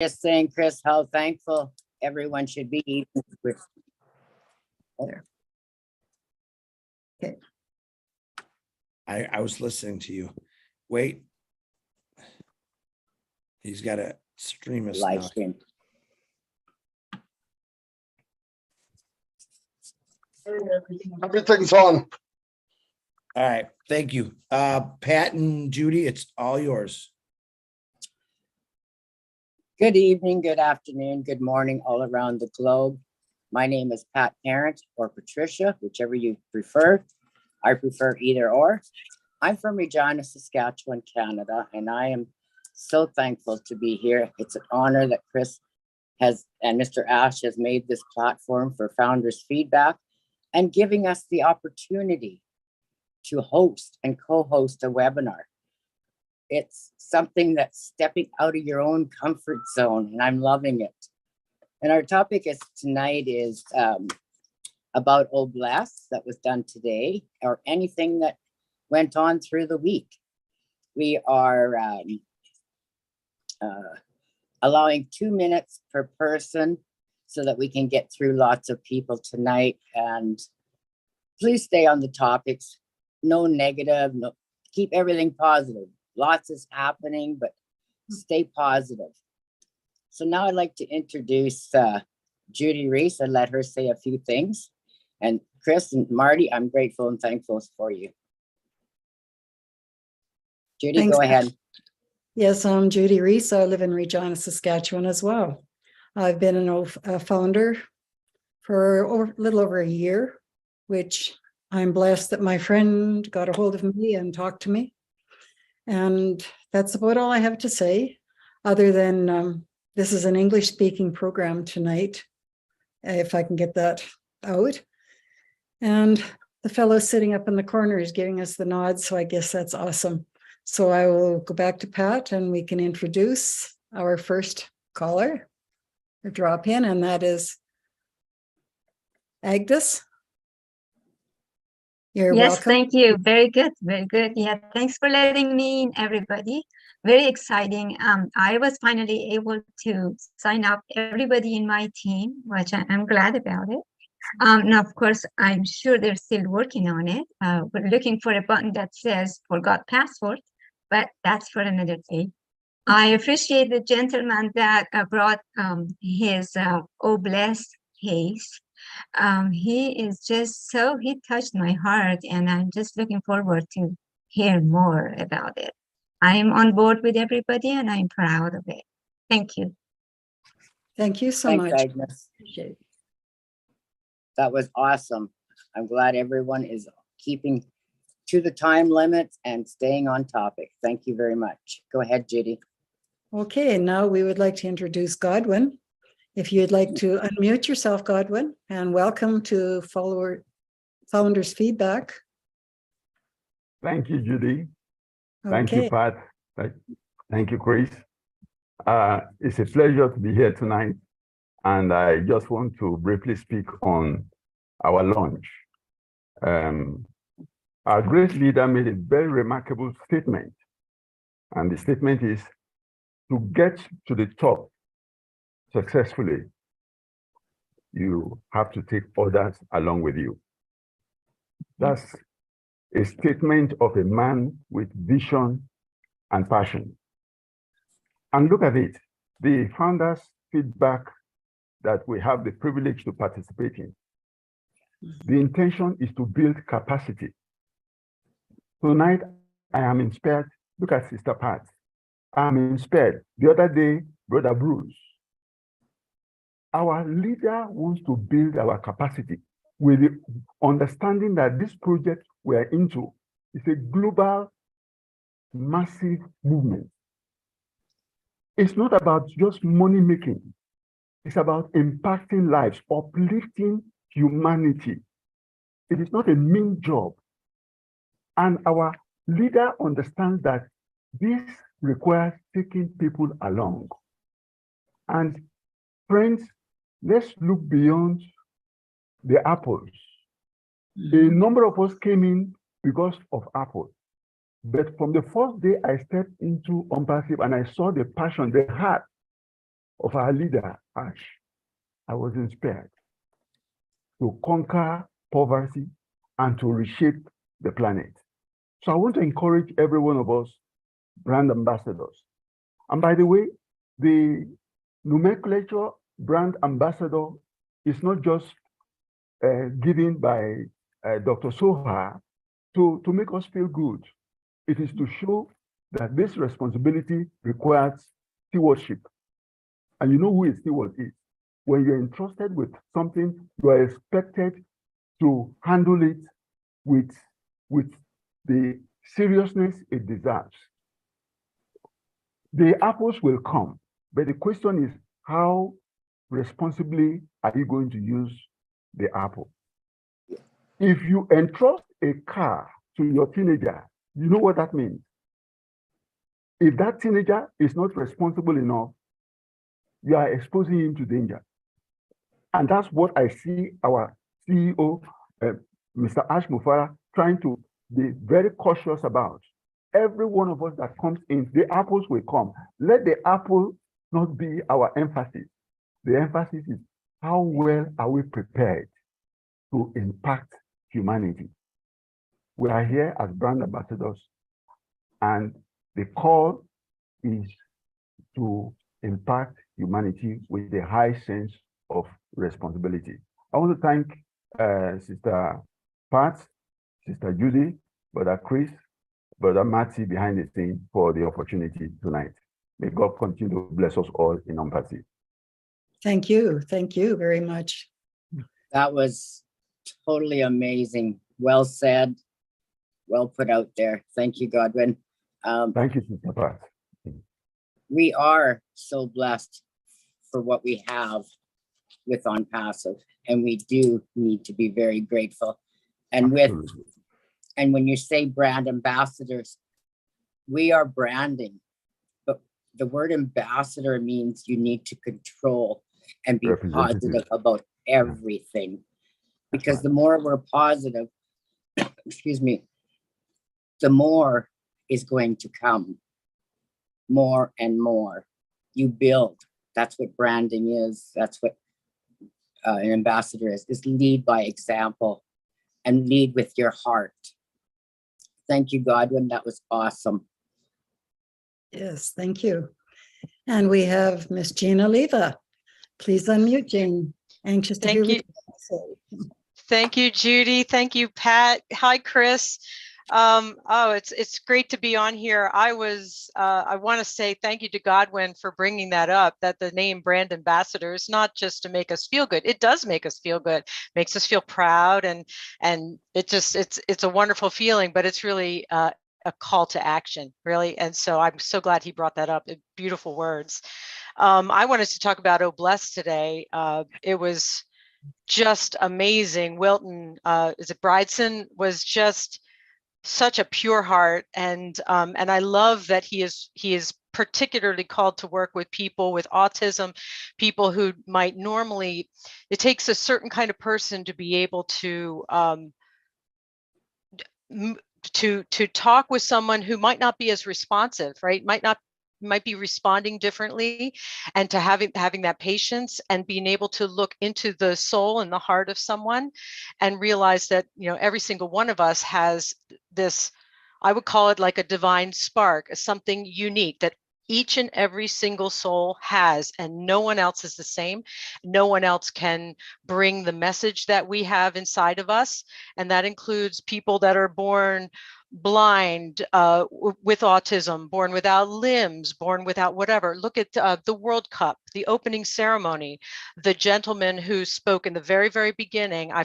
Just saying, Chris, how thankful everyone should be eating with. There. Okay. I was listening to you. Wait. He's got to stream us Live now. stream. Everything's on. All right, thank you. Pat and Judy, it's all yours. Good evening, good afternoon, good morning, all around the globe. My name is Pat Parent or Patricia, whichever you prefer. I prefer either or. I'm from Regina, Saskatchewan, Canada, and I am so thankful to be here. It's an honor that Chris has and Mr. Ash has made this platform for founders feedback and giving us the opportunity to host and co-host a webinar. It's something that's stepping out of your own comfort zone, and I'm loving it. And our topic tonight is about Oblast that was done today, or anything that went on through the week. We are allowing 2 minutes per person so that we can get through lots of people tonight. And please stay on the topics. No negative, no, keep everything positive. Lots is happening, but stay positive. So now I'd like to introduce Judy Reese and let her say a few things. And Chris and Marty, I'm grateful and thankful for you. Judy, Thanks. go ahead. Yes, I'm Judy Reese. I live in Regina, Saskatchewan as well. I've been a founder for a little over a year, which I'm blessed that my friend got a hold of me and talked to me. And that's about all I have to say, other than this is an English speaking program tonight, if I can get that out. And the fellow sitting up in the corner is giving us the nod, so I guess that's awesome. So I will go back to Pat and we can introduce our first caller or drop in, and that is Agnes. You're yes, welcome. thank you. Very good. Very good. Yeah, thanks for letting me in, everybody. Very exciting. I was finally able to sign up everybody in my team, which I'm glad about it. Now, of course, I'm sure they're still working on it. We're looking for a button that says forgot password, but that's for another day. I appreciate the gentleman that brought his Oblast case. He is just so, he touched my heart, and I'm just looking forward to hear more about it. I'm on board with everybody and I'm proud of it. Thank you. Thank you so Thanks, much. Agnes. Appreciate it. That was awesome. I'm glad everyone is keeping to the time limits and staying on topic. Thank you very much. Go ahead, Judy. Okay, now we would like to introduce Godwin. If you'd like to unmute yourself, Godwin, and welcome to Founders Feedback. Thank you, Judy. Thank Okay. you, Pat. Thank you, Chris. It's a pleasure to be here tonight. And I just want to briefly speak on our launch. Our great leader made a very remarkable statement. And the statement is, to get to the top successfully, you have to take others along with you. That's a statement of a man with vision and passion. And look at it, the founders' feedback that we have the privilege to participate in. The intention is to build capacity. Tonight, I am inspired. Look at Sister Pat. I'm inspired. The other day, Brother Bruce. Our leader wants to build our capacity with the understanding that this project we are into is a global, massive movement. It's not about just money making. It's about impacting lives, uplifting humanity. It is not a mean job. And our leader understands that this requires taking people along. And friends, let's look beyond the apples. A number of us came in because of Apple. But from the first day I stepped into ONPASSIVE and I saw the passion they had of our leader, Ash, I was inspired to conquer poverty and to reshape the planet. So I want to encourage every one of us brand ambassadors. And by the way, the nomenclature brand ambassador is not just given by Dr. Soha to make us feel good. It is to show that this responsibility requires stewardship. And you know who a steward is. When you're entrusted with something, you are expected to handle it with the seriousness it deserves. The apples will come, but the question is, how responsibly are you going to use the apple? If you entrust a car to your teenager, you know what that means. If that teenager is not responsible enough, you are exposing him to danger. And that's what I see our CEO, Mr. Ash Mufara, trying to be very cautious about. Every one of us that comes in, the apples will come. Let the apple not be our emphasis. The emphasis is how well are we prepared to impact humanity. We are here as brand ambassadors, and the call is to impact humanity with a high sense of responsibility. I want to thank Sister Pat, Sister Judy, Brother Chris, Brother Matty behind the scene for the opportunity tonight. May God continue to bless us all in ONPASSIVE. Thank you. Thank you very much. That was totally amazing. Well said. Well put out there. Thank you, Godwin. Thank you, Sister Pat. We are so blessed for what we have with ONPASSIVE, and we do need to be very grateful. And Absolutely. and when you say brand ambassadors, we are branding, but the word ambassador means you need to control and be positive about everything. Because the more we're positive, excuse me, the more is going to come. More and more. You build. That's what branding is. That's what an ambassador is lead by example and lead with your heart. Thank you, Godwin. That was awesome. Yes, thank you. And we have Miss Gina Leva. Please unmute, Jane. Anxious to hear what you have to say. Thank you, Judy. Thank you, Pat. Hi, Chris. It's great to be on here. I want to say thank you to Godwin for bringing that up, that the name brand ambassador is not just to make us feel good. It does make us feel good, makes us feel proud, and it's a wonderful feeling, but it's really a call to action, really. And so I'm so glad he brought that up. Beautiful words. I wanted to talk about Oh Bless today. It was just amazing. Wilton, is it Bryson, was just such a pure heart, and I love that he is particularly called to work with people with autism, people who might normally, it takes a certain kind of person to be able to talk with someone who might not be as responsive, right? Might be responding differently, and to having that patience and being able to look into the soul and the heart of someone and realize that, you know, every single one of us has this, I would call it like a divine spark, something unique that each and every single soul has, and no one else is the same. No one else can bring the message that we have inside of us. And that includes people that are born blind, with autism, born without limbs, born without whatever. Look at the World Cup, the opening ceremony, the gentleman who spoke in the very, very beginning. I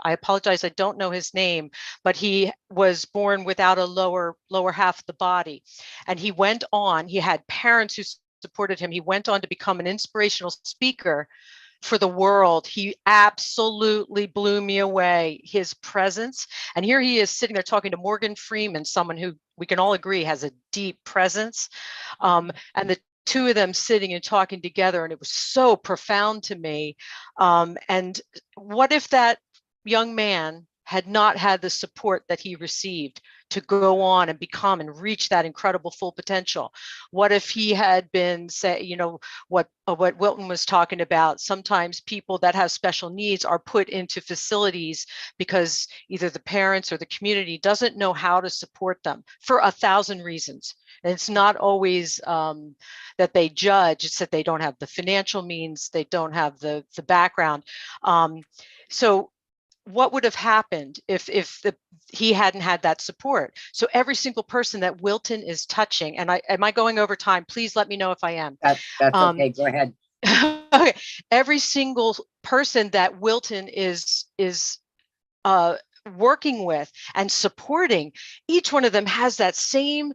apologize, I don't know his name, but he was born without a lower half of the body. And he went on, he had parents who supported him. He went on to become an inspirational speaker for the world. He absolutely blew me away, his presence. And here he is sitting there talking to Morgan Freeman, someone who we can all agree has a deep presence. And the two of them sitting and talking together, and it was so profound to me. And what if that young man had not had the support that he received to go on and become and reach that incredible full potential? What if he had been, say, you know, what Wilton was talking about, sometimes people that have special needs are put into facilities because either the parents or the community doesn't know how to support them for 1,000 reasons. And it's not always that they judge, it's that they don't have the financial means, they don't have the background. So what would have happened if he hadn't had that support? So every single person that Wilton is touching, and am I going over time? Please let me know if I am. That's okay. Go ahead. Okay. Every single person that Wilton is working with and supporting, each one of them has that same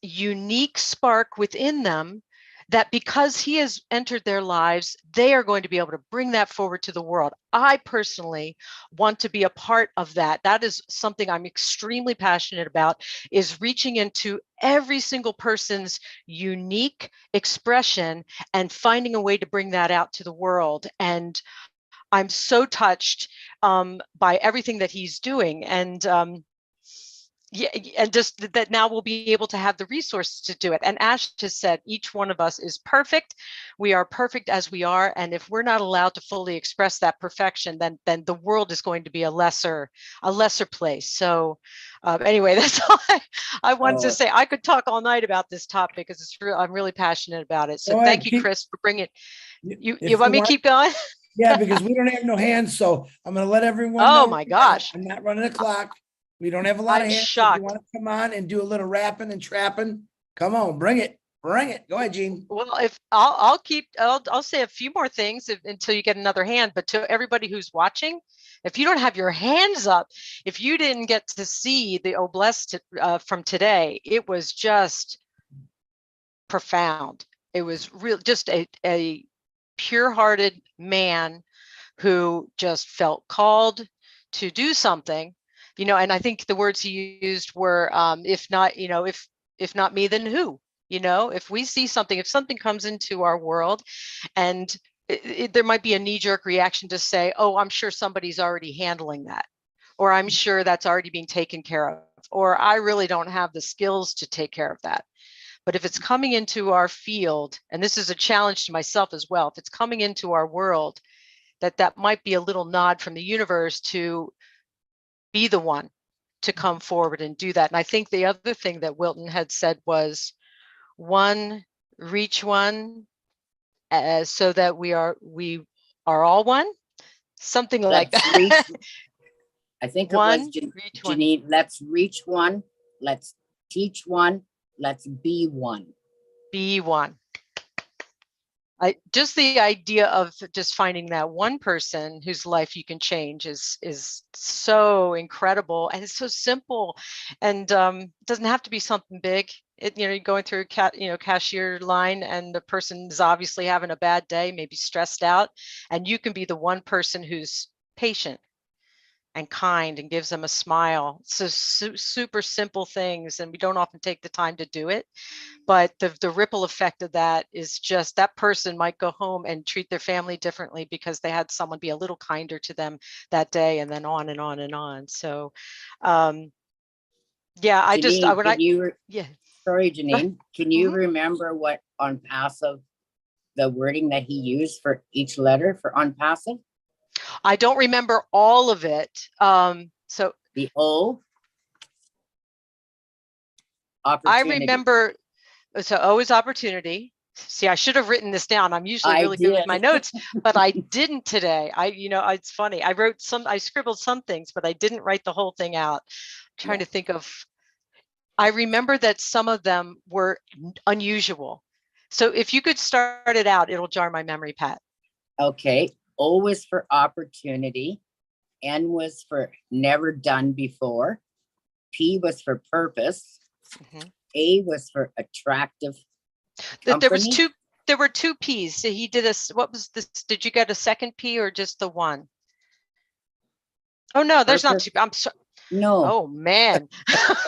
unique spark within them, that because he has entered their lives, they are going to be able to bring that forward to the world. I personally want to be a part of that. That is something I'm extremely passionate about, is reaching into every single person's unique expression and finding a way to bring that out to the world. And I'm so touched by everything that he's doing. And yeah, and just that now we'll be able to have the resources to do it. And Ash just said, each one of us is perfect. We are perfect as we are. And if we're not allowed to fully express that perfection, then the world is going to be a lesser place. So anyway, that's all I wanted to say. I could talk all night about this topic because it's real. I'm really passionate about it. So thank you, Chris, for bringing it. You want me to keep going? Yeah, because we don't have no hands. So I'm going to let everyone know. Oh my gosh. I'm not running a clock. We don't have a lot of hands. Shocked. If you want to come on and do a little rapping and trapping, come on, bring it. Bring it. Go ahead, Jean. Well, if I'll say a few more things until you get another hand. But to everybody who's watching, if you don't have your hands up, if you didn't get to see the Oblast from today, it was just profound. It was real, just a pure-hearted man who just felt called to do something. You know, and I think the words he used were, if not, you know, if not me, then who? You know, if we see something, if something comes into our world, and there might be a knee-jerk reaction to say, oh, I'm sure somebody's already handling that, or I'm sure that's already being taken care of, or I really don't have the skills to take care of that. But if it's coming into our field, and this is a challenge to myself as well, if it's coming into our world, that might be a little nod from the universe to be the one to come forward and do that. And I think the other thing that Wilton had said was, one, reach one, so that we are all one, something like that. I think it was Janine. Let's reach one. Let's teach one. Let's be one. Be one. Just the idea of just finding that one person whose life you can change is so incredible, and it's so simple, and it doesn't have to be something big. You know, you're going through cashier line, and the person is obviously having a bad day, maybe stressed out, and you can be the one person who's patient and kind and gives them a smile. So super simple things, and we don't often take the time to do it, but the ripple effect of that is just, that person might go home and treat their family differently because they had someone be a little kinder to them that day, and then on and on and on. So yeah, Janine, yeah. Sorry, Janine, can you remember what ONPASSIVE, the wording that he used for each letter for ONPASSIVE? I don't remember all of it. So the O, opportunity. I remember, so O is opportunity. See, I should have written this down. I'm usually really good with my notes, but I didn't today. It's funny. I scribbled some things, but I didn't write the whole thing out. I'm trying to think of, I remember that some of them were unusual. So if you could start it out, it'll jar my memory, Pat. Okay. O was for opportunity. N was for never done before. P was for purpose. A was for attractive company. There were two P's. So he did what was this? Did you get a second P or just the one? Oh no, there's not two. I'm sorry. No. Oh man.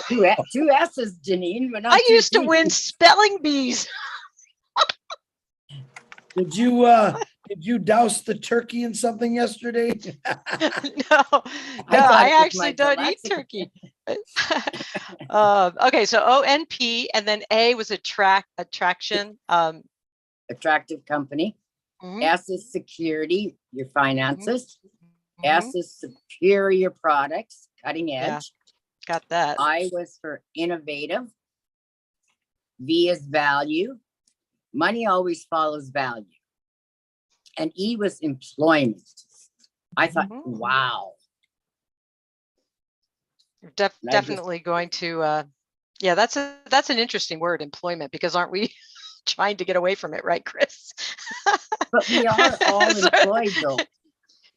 two S's, Janine. But not I used to win spelling bees. Did you Did you douse the turkey in something yesterday? No, thought I it was actually my don't eat dyslexic. turkey. Okay, so ONP and then A was attraction. Attractive company. Mhm, S is security, your finances. mhm, S is superior products, cutting Yeah. edge. got that. I was for innovative. V is value. Money always follows value. And E was employment. I thought, Mhm. wow. You're And I just- definitely going to, yeah, that's an interesting word, employment, because aren't we trying to get away from it, right, Chris? But we are all So- employed though,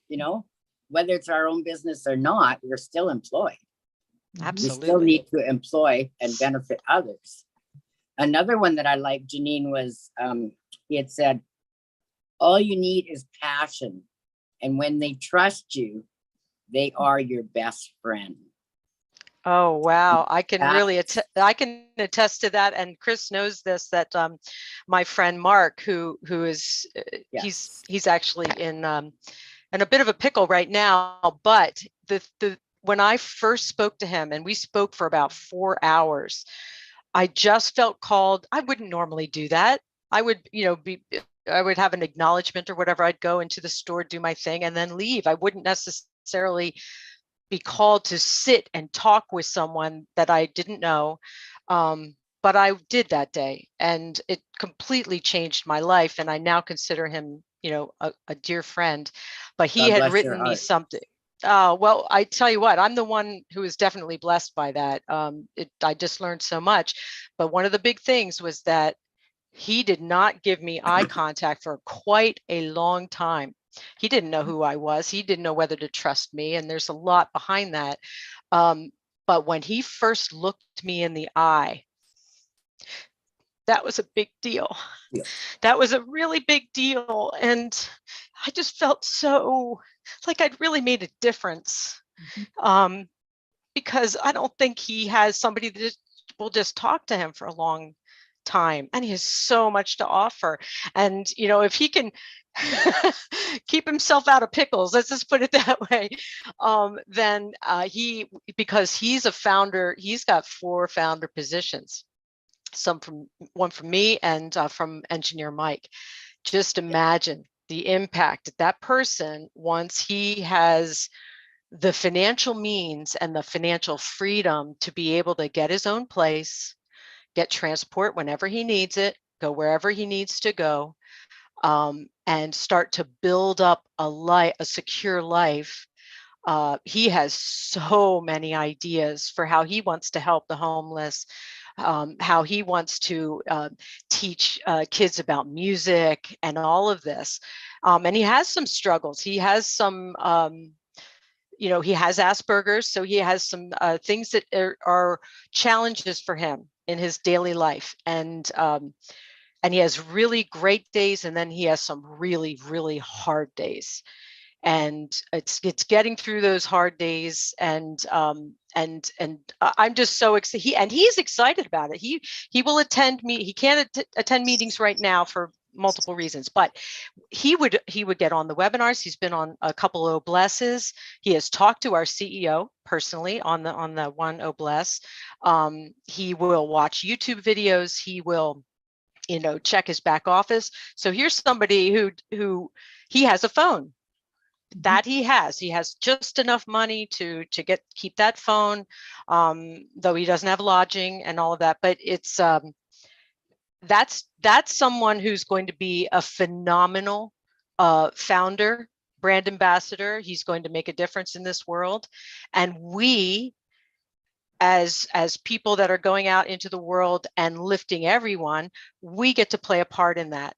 you know, whether it's our own business or not, we're still employed. We still Absolutely. need to employ and benefit others. Another one that I liked, Janine, was he had said, all you need is passion. And when they trust you, they are your best friend. Oh, wow. I can That- really I can attest to that. And Chris knows this, that my friend Mark, who is Yes. he's actually in a bit of a pickle right now, but the when I first spoke to him, and we spoke for about 4 hours, I just felt called. I wouldn't normally do that. I would, I would have an acknowledgement or whatever. I'd go into the store, do my thing, and then leave. I wouldn't necessarily be called to sit and talk with someone that I didn't know. But I did that day, and it completely changed my life. And I now consider him, a dear friend. But he God had bless your written me heart. something. Well, I tell you what, I'm the one who is definitely blessed by that. I just learned so much. But one of the big things was that he did not give me eye contact for quite a long time. He didn't know who I was. He didn't know whether to trust me. And there's a lot behind that. But when he first looked me in the eye, that was a big deal. Yeah. That was a really big deal. And I just felt so like I'd really made a difference. Because I don't think he has somebody that will just talk to him for a long time, and he has so much to offer. And if he can keep himself out of pickles, let's just put it that way, then because he's a founder, he's got 4 founder positions, one from me and from engineer Mike. Just imagine the impact that person, once he has the financial means and the financial freedom to be able to get his own place, get transport whenever he needs it, go wherever he needs to go, and start to build up a secure life. He has so many ideas for how he wants to help the homeless, how he wants to teach kids about music and all of this. And he has some struggles. He has some he has Asperger's, so he has some things that are challenges for him in his daily life, and he has really great days, and then he has some really, really hard days, and it's getting through those hard days, and I'm just so excited. He's excited about it. He will attend me. He can't attend meetings right now for multiple reasons, but he would get on the webinars. He's been on a couple of Oblesses. He has talked to our CEO personally on the one Obless. He will watch YouTube videos. He will check his back office. So here's somebody who he has a phone that he has just enough money to keep that phone, though he doesn't have lodging and all of that. But it's that's someone who's going to be a phenomenal founder, brand ambassador. He's going to make a difference in this world. And we, as people that are going out into the world and lifting everyone, we get to play a part in that.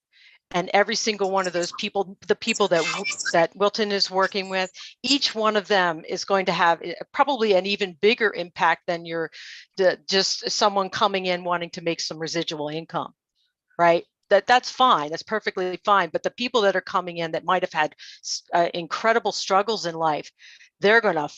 And every single one of those people, the people that Wilton is working with, each one of them is going to have probably an even bigger impact than just someone coming in wanting to make some residual income, right? That's fine. That's perfectly fine. But the people that are coming in that might have had incredible struggles in life, they're going to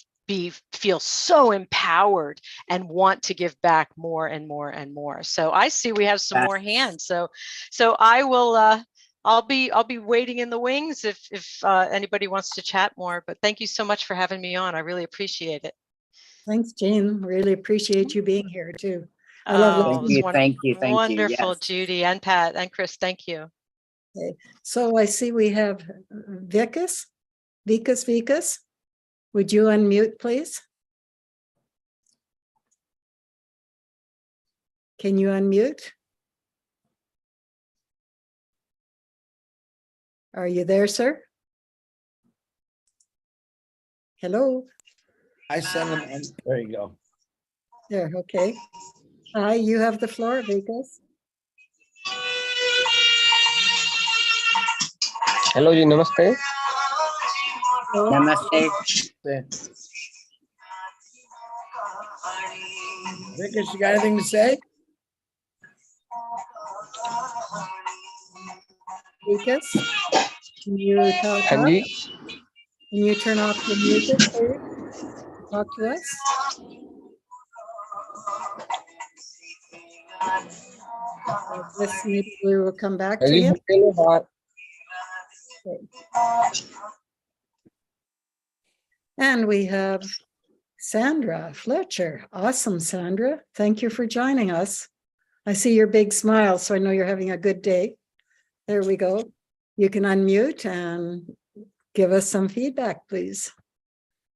feel so empowered and want to give back more and more and more. So I see we have some more hands. So I will I'll be waiting in the wings if anybody wants to chat more. But thank you so much for having me on. I really appreciate it. Thanks, Jane. Really appreciate you being here too. I Oh, love it Thank was you, thank you, thank you. wonderful, Yes. Judy and Pat and Chris. Thank you. Okay. So I see we have Vikas. Would you unmute, please? Can you unmute? Are you there, sir? Hello? I sent him, and there you go. There, okay. Hi, you have the floor, Vikas. Hello जी नमस्ते Namaste. Vikas, you got anything to say? Vikas, can you talk हाँ up? Ji Can you turn off the music, please? Talk to us. I guess maybe we will come back to ji you. चलो बाहर And we have Sandra Fletcher. Awesome, Sandra. Thank you for joining us. I see your big smile, so I know you're having a good day. There we go. You can unmute and give us some feedback, please.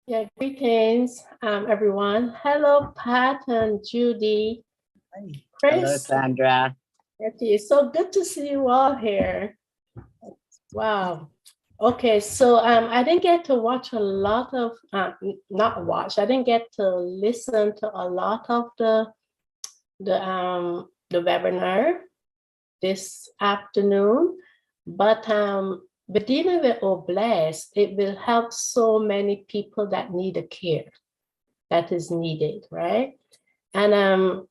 Yeah, greetings, everyone. Hello, Pat and Judy. Hello, Chris, Sandra. it's so good to see you all here. Wow. Okay, so I didn't get to watch a lot of, not watch, I didn't get to listen to a lot of the webinar this afternoon, but with dealing with OBLESS, it will help so many people that need a care that is needed, right? And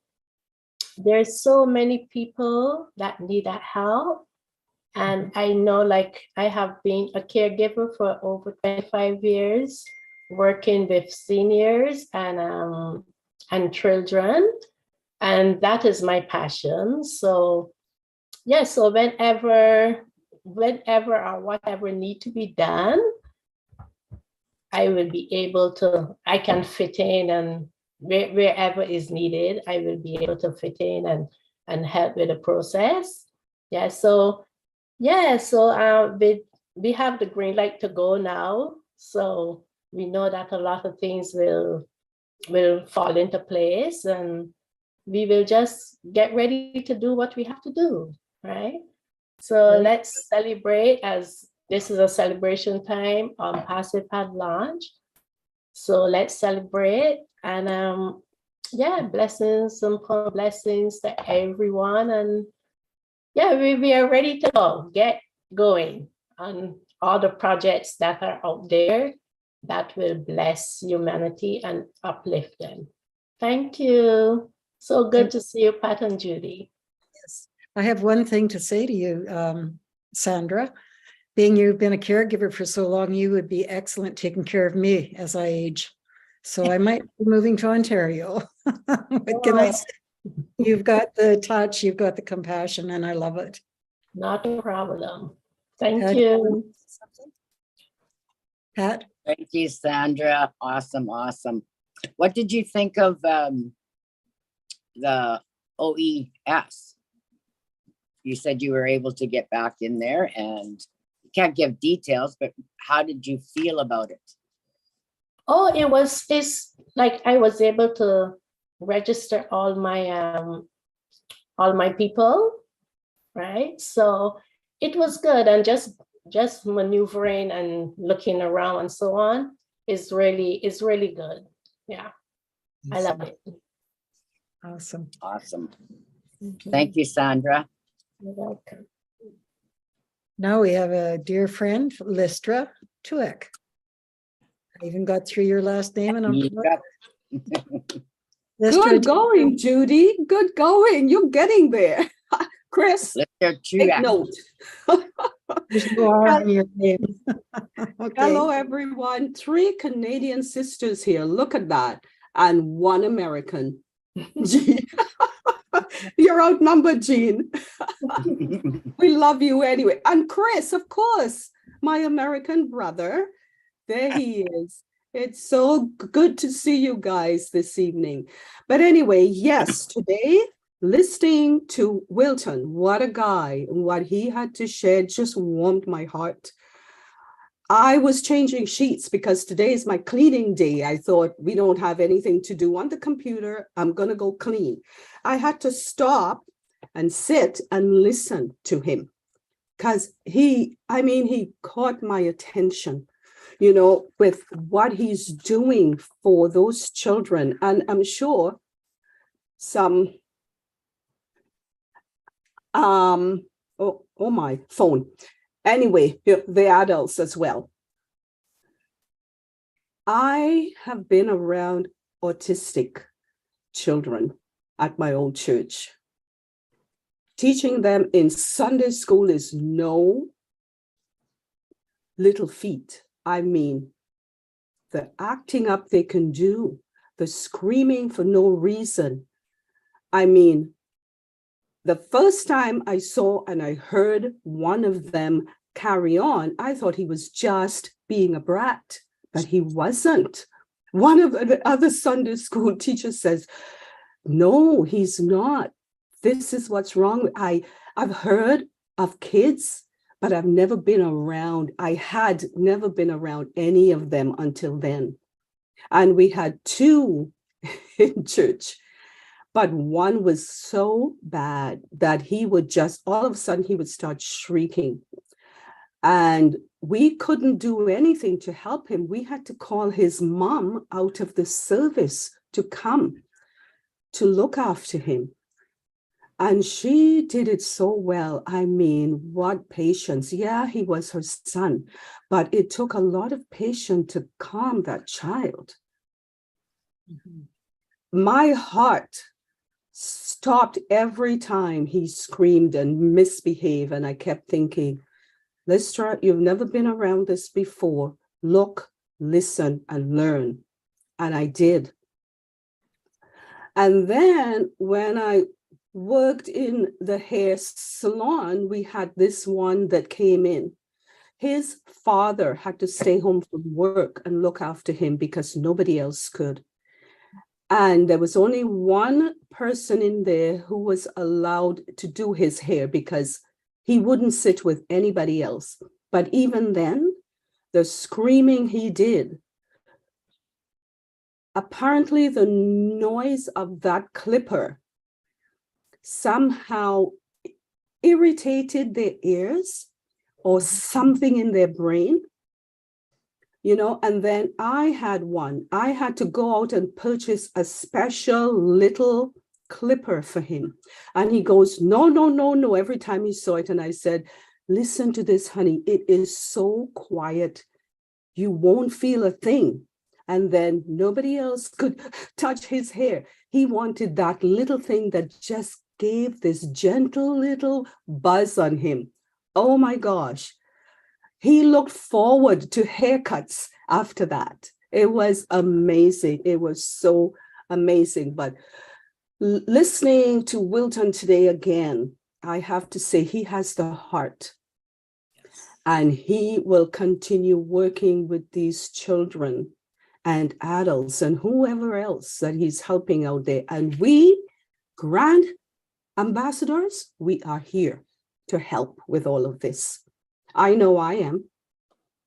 there's so many people that need that help. And I know, like, I have been a caregiver for over 25 years, working with seniors and children, and that is my passion. So, yeah, so whenever or whatever need to be done, I will be able to, I can fit in, and wherever is needed, I will be able to fit in and help with the process. Yeah, so we have the green light to go now. So we know that a lot of things will fall into place, and we will just get ready to do what we have to do, right? So let's celebrate, as this is a celebration time on Passive had launched. So let's celebrate, and yeah, blessings and blessings to everyone. And yeah, we are ready to go, get going on all the projects that are out there that will bless humanity and uplift them. Thank you. So good to see you, Pat and Judy. Yes, I have one thing to say to you, Sandra. Being you've been a caregiver for so long, you would be excellent taking care of me as I age. So I might be moving to Ontario. What can I say? You've got the touch, you've got the compassion, and I love it. Not a problem. Thank you. Pat? Thank you, Sandra. Awesome, awesome. What did you think of the OES? You said you were able to get back in there, and you can't give details, but how did you feel about it? Oh, it's like I was able to register all my people, right? So it was good, and just maneuvering and looking around and so on is really good. Yeah, I love it. Awesome. Awesome. Thank you, Sandra. You're welcome. Now we have a dear friend, Listra Tuek. I even got through your last name, and I'm Good going, Judy. Good going. You're getting there. Chris, take note. There's no R in your name. Okay. Hello, everyone. 3 Canadian sisters here. Look at that. And 1 American. You're outnumbered, Jean. We love you anyway. And Chris, of course, my American brother. There he is. It's so good to see you guys this evening. But anyway, yes, today, listening to Wilton, what a guy, and what he had to share just warmed my heart. I was changing sheets because today is my cleaning day. I thought we don't have anything to do on the computer. I'm going to go clean. I had to stop and sit and listen to him because he caught my attention, you know, with what he's doing for those children. And I'm sure some, my phone. Anyway, the adults as well. I have been around autistic children at my old church. Teaching them in Sunday school is no little feat. I mean, the acting up they can do, the screaming for no reason. I mean, the first time I saw and I heard one of them carry on, I thought he was just being a brat, but he wasn't. One of the other Sunday school teachers says, no, he's not. This is what's wrong. I've heard of kids, but I've never been around. I had never been around any of them until then. And we had two in church. But one was so bad that he would just, all of a sudden, he would start shrieking. And we couldn't do anything to help him. We had to call his mom out of the service to come to look after him. And she did it so well. I mean, what patience. Yeah, he was her son, but it took a lot of patience to calm that child. My heart stopped every time he screamed and misbehaved. And I kept thinking, Lystra, you've never been around this before. Look, listen, and learn. And I did. And then when I worked in the hair salon, we had this one that came in. His father had to stay home from work and look after him because nobody else could. And there was only one person in there who was allowed to do his hair because he wouldn't sit with anybody else. But even then, the screaming he did, apparently the noise of that clipper somehow irritated their ears or something in their brain. You know, and then I had to go out and purchase a special little clipper for him. And he goes, no, no, no, no, every time he saw it. And I said, listen to this, honey. It is so quiet. You won't feel a thing. And then nobody else could touch his hair. He wanted that little thing that just gave this gentle little buzz on him. Oh my gosh. He looked forward to haircuts after that. It was amazing. It was so amazing. But listening to Wilton today again, I have to say he has the heart. And he will continue working with these children and adults and whoever else that he's helping out there. And we, grand ambassadors, we are here to help with all of this. I know I am,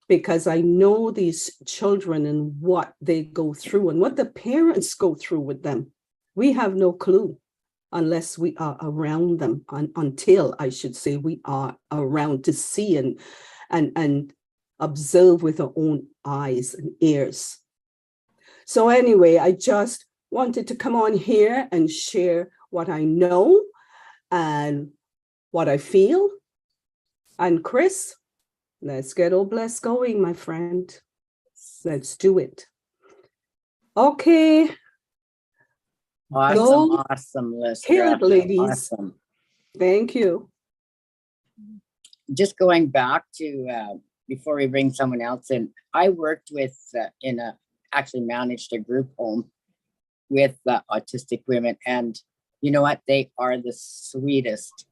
because I know these children and what they go through and what the parents go through with them. We have no clue unless we are around them, until I should say we are around to see and observe with our own eyes and ears. So anyway, I just wanted to come on here and share what I know and what I feel. And Chris, let's get all blessed going, my friend. Let's do it. Okay. Awesome, awesome, Lystra. Kill it, ladies. Awesome. Thank you. Just going back to, before we bring someone else in, I worked with, actually managed a group home with autistic women. And You know what? They are the sweetest.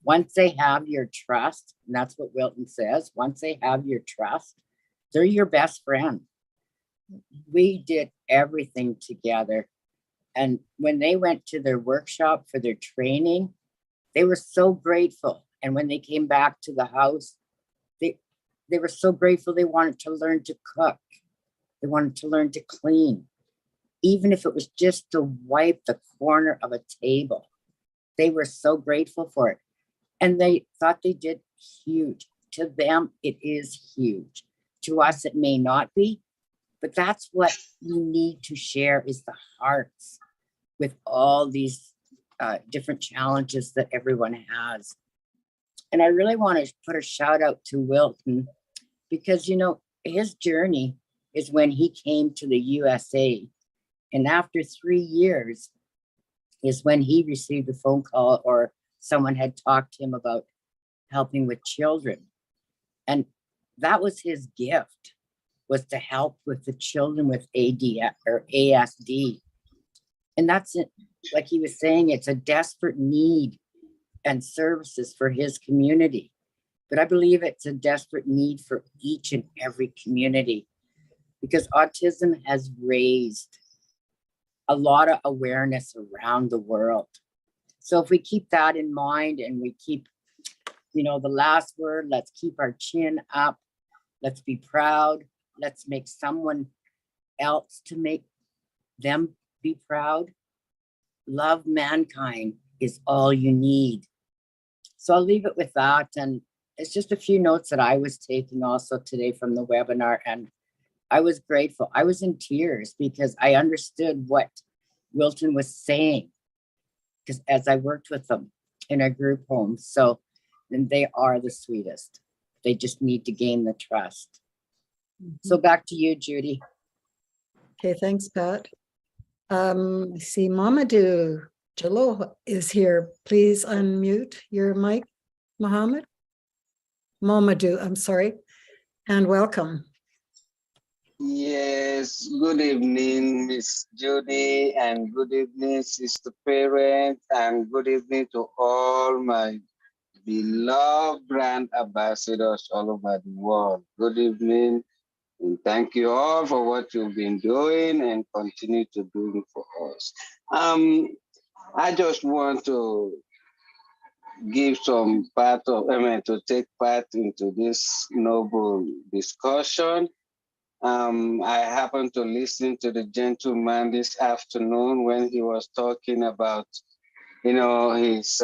Once they have your trust, and that's what Wilton says, once they have your trust, they're your best friend. We did everything together. And when they went to their workshop for their training, they were so grateful. And when they came back to the house, they were so grateful. They wanted to learn to cook. They wanted to learn to clean, even if it was just to wipe the corner of a table. They were so grateful for it. And they thought they did huge. To them, it is huge. To us, it may not be, but that's what we need to share, is the hearts with all these different challenges that everyone has. And I really want to put a shout out to Wilton, because, you know, his journey is when he came to the USA. And after 3 years is when he received a phone call, or someone had talked to him about helping with children. And that was his gift, was to help with the children with ADF or ASD. And that's it. Like he was saying, it's a desperate need and services for his community. But I believe it's a desperate need for each and every community, because autism has raised a lot of awareness around the world. So if we keep that in mind, and we keep, you know, the last word, let's keep our chin up. Let's be proud. Let's make someone else to make them be proud. Love mankind is all you need. So I'll leave it with that. And it's just a few notes that I was taking also today from the webinar. And I was grateful. I was in tears because I understood what Wilton was saying, because as I worked with them in a group home. So, and they are the sweetest. They just need to gain the trust. So back to you, Judy. Okay, thanks, Pat. I see Mamadou Jallo is here. Please unmute your mic, Mamadou, I'm sorry, and welcome. Yes, good evening, Miss Judy, and good evening, Sister Parent, and good evening to all my beloved brand ambassadors all over the world. Good evening, and thank you all for what you've been doing and continue to do for us. I just want to give some part of, to take part into this noble discussion. I happened to listen to the gentleman this afternoon when he was talking about, you know, his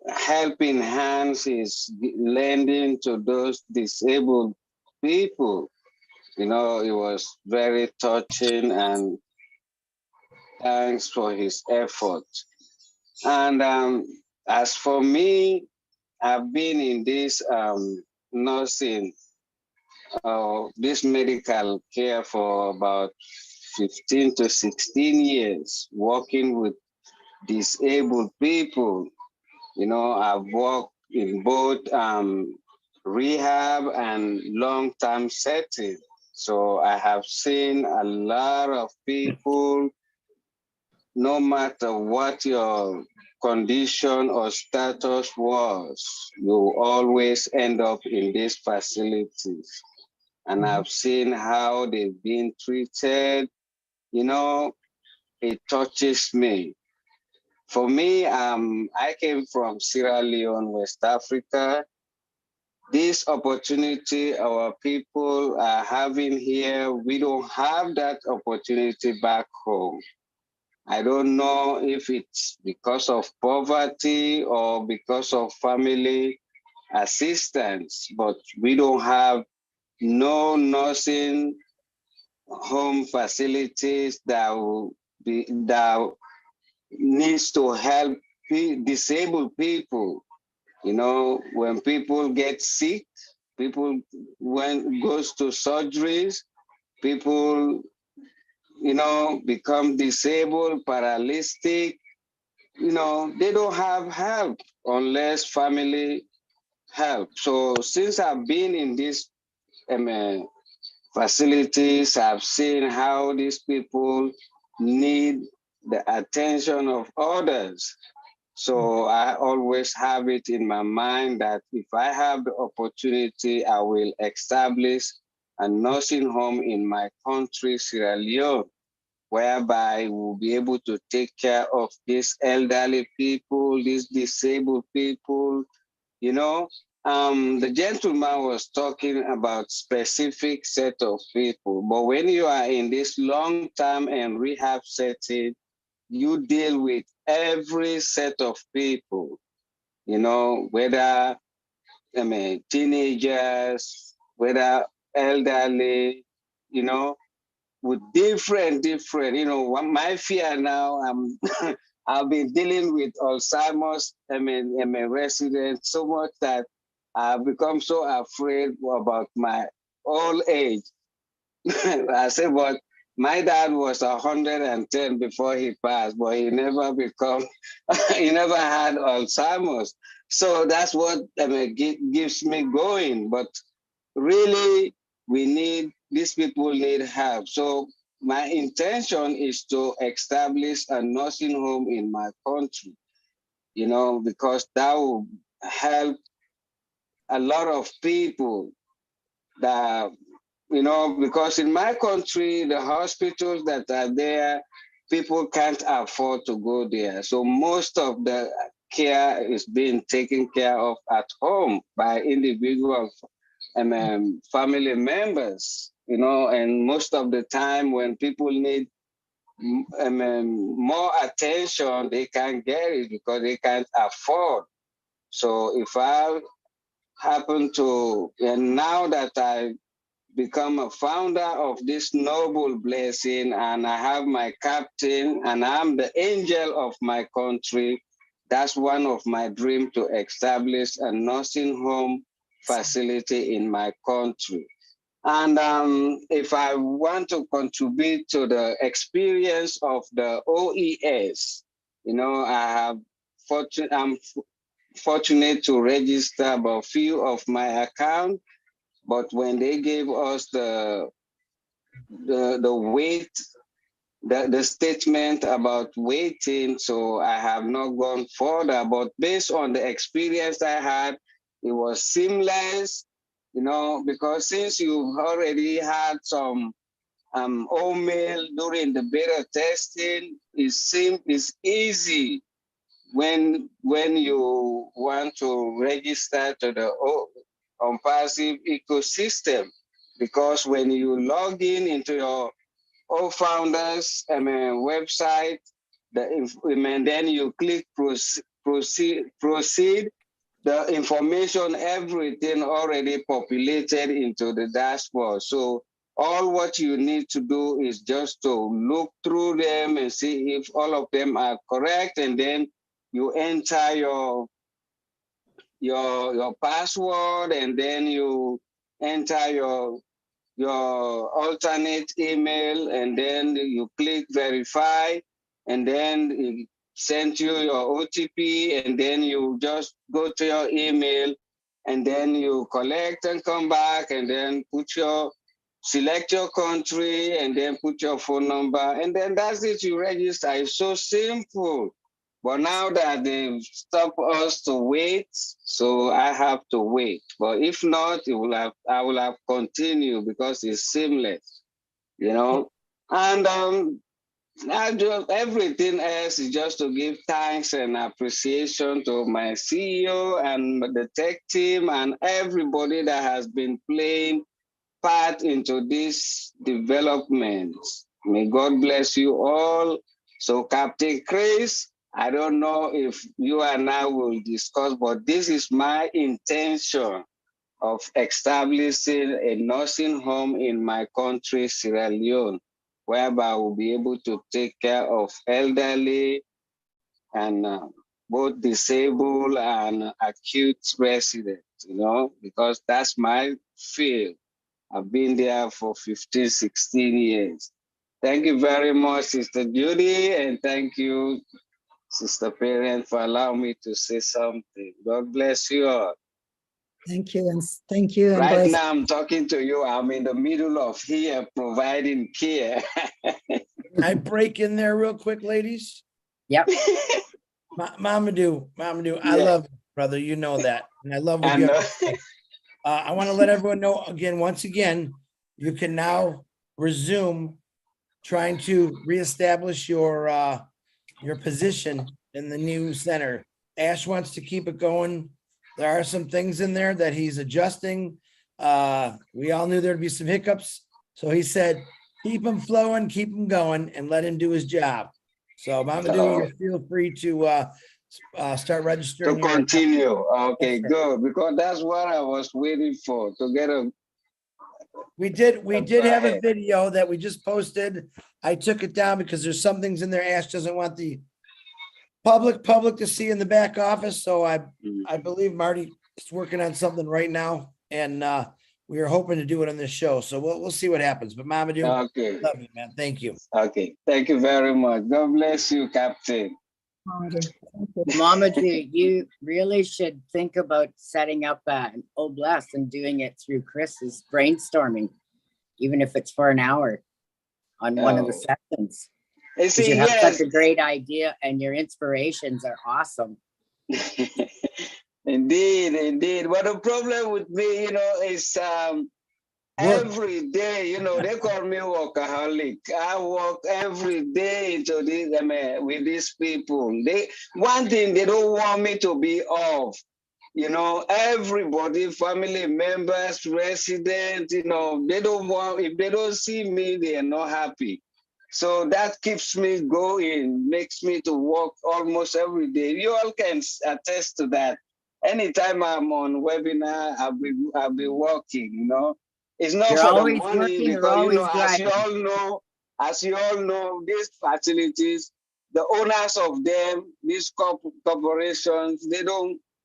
helping hands, his lending to those disabled people. You know, it was very touching, and thanks for his effort. And as for me, I've been in this nursing, this medical care for about 15 to 16 years, working with disabled people. You know, I've worked in both rehab and long-term setting. So I have seen a lot of people, no matter what your condition or status was, you always end up in these facilities. And I've seen how they've been treated. You know, it touches me. For me, I came from Sierra Leone, West Africa. This opportunity our people are having here, we don't have that opportunity back home. I don't know if it's because of poverty or because of family assistance, but we don't have no nursing home facilities that needs to help disabled people. You know, when people get sick, people goes to surgeries, people, you know, become disabled, paralytic. You know, they don't have help unless family help. So since I've been in these facilities, I've seen how these people need the attention of others. So I always have it in my mind that if I have the opportunity, I will establish a nursing home in my country, Sierra Leone, whereby we'll be able to take care of these elderly people, these disabled people. You know, the gentleman was talking about specific set of people, but when you are in this long-term and rehab setting, you deal with every set of people, you know, whether, I mean, teenagers, whether elderly, you know, with different, you know, my fear now, I've been dealing with Alzheimer's, I'm a resident so much that I've become so afraid about my old age. I said, but my dad was 110 before he passed, but he never become, he never had Alzheimer's. So that's what gives me going. But really, these people need help. So my intention is to establish a nursing home in my country, you know, because that will help a lot of people that, you know, because in my country, the hospitals that are there, people can't afford to go there. So most of the care is being taken care of at home by individual and family members, you know, and most of the time when people need more attention, they can't get it because they can't afford. So if I happen to, and now that I become a founder of this noble blessing and I have my captain and I'm the angel of my country, that's one of my dreams, to establish a nursing home facility in my country. And if I want to contribute to the experience of the OES, you know, I'm fortunate to register about few of my account, but when they gave us the weight, the statement about waiting, so I have not gone further. But based on the experience I had, it was seamless, you know, because since you've already had some oatmeal during the beta testing, it's easy when you want to register to the ONPASSIVE ecosystem, because when you log in into your founders website, and then you click proceed, the information, everything already populated into the dashboard. So all what you need to do is just to look through them and see if all of them are correct, and then you enter your password, and then you enter your alternate email, and then you click verify, and then it sends you your OTP, and then you just go to your email, and then you collect and come back, and then select your country, and then put your phone number, and then that's it, you register. It's so simple. But now that they've stopped us to wait, so I have to wait. But if not, I will have continued because it's seamless, you know. And everything else is just to give thanks and appreciation to my CEO and the tech team and everybody that has been playing part into this development. May God bless you all. So Captain Chris, I don't know if you and I will discuss, but this is my intention of establishing a nursing home in my country, Sierra Leone, whereby I will be able to take care of elderly and both disabled and acute residents, you know, because that's my field. I've been there for 15, 16 years. Thank you very much, Sister Judy, and thank you, Sister Parent, for allowing me to say something. God bless you all. Thank you, and thank you. And Right bless. now I'm talking to you. I'm in the middle of here providing care. Can I break in there real quick, ladies? Yep. Mamadou, I Yeah. love you, brother. You know that. And I love what I you know. have to say. I want to let everyone know again, once again, you can now resume trying to reestablish your position in the new center. Ash wants to keep it going. There are some things in there that he's adjusting. We all knew there'd be some hiccups. So he said, keep him flowing, keep him going, and let him do his job. So Mamadou, you feel free to start registering. To continue. Okay, Yes, sir. good. Because that's what I was waiting for, to get a. We did Go have a ahead. video that we just posted. I took it down because there's some things in there Ash doesn't want the public to see in the back office. So I believe Marty is working on something right now, and we are hoping to do it on this show. So we'll see what happens. But Mamadou, Okay. love you, man. Thank you. Okay. Thank you very much. God bless you, Captain. Mama, you really should think about setting up an oblast and doing it through Chris's brainstorming, even if it's for an hour on one of the Oh. sessions. You Because see, you have yes. such a great idea and your inspirations are awesome. Indeed. But the problem with me, is every day, they call me workaholic. I work every day into this, with these people. One thing, they don't want me to be off. Everybody, family members, residents, they don't want, if they don't see me, they are not happy. So that keeps me going, makes me to work almost every day. You all can attest to that. Anytime I'm on webinar, I'll be working, It's not You're for the always money working, you're because, always as driving. you all know, these facilities, the owners of them, these corporations,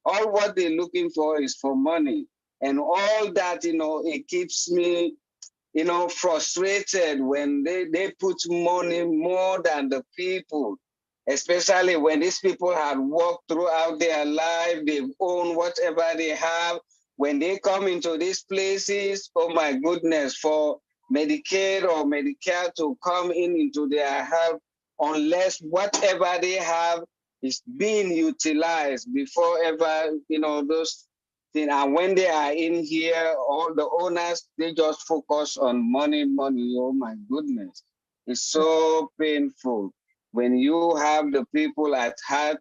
all what they're looking for is for money. And all that, it keeps me, frustrated when they put money more than the people, especially when these people had worked throughout their life, they've owned whatever they have. When they come into these places, oh my goodness, for Medicaid or Medicare to come into their health, unless whatever they have is being utilized before ever, those things. And when they are in here, all the owners, they just focus on money. Oh my goodness. It's so painful when you have the people at heart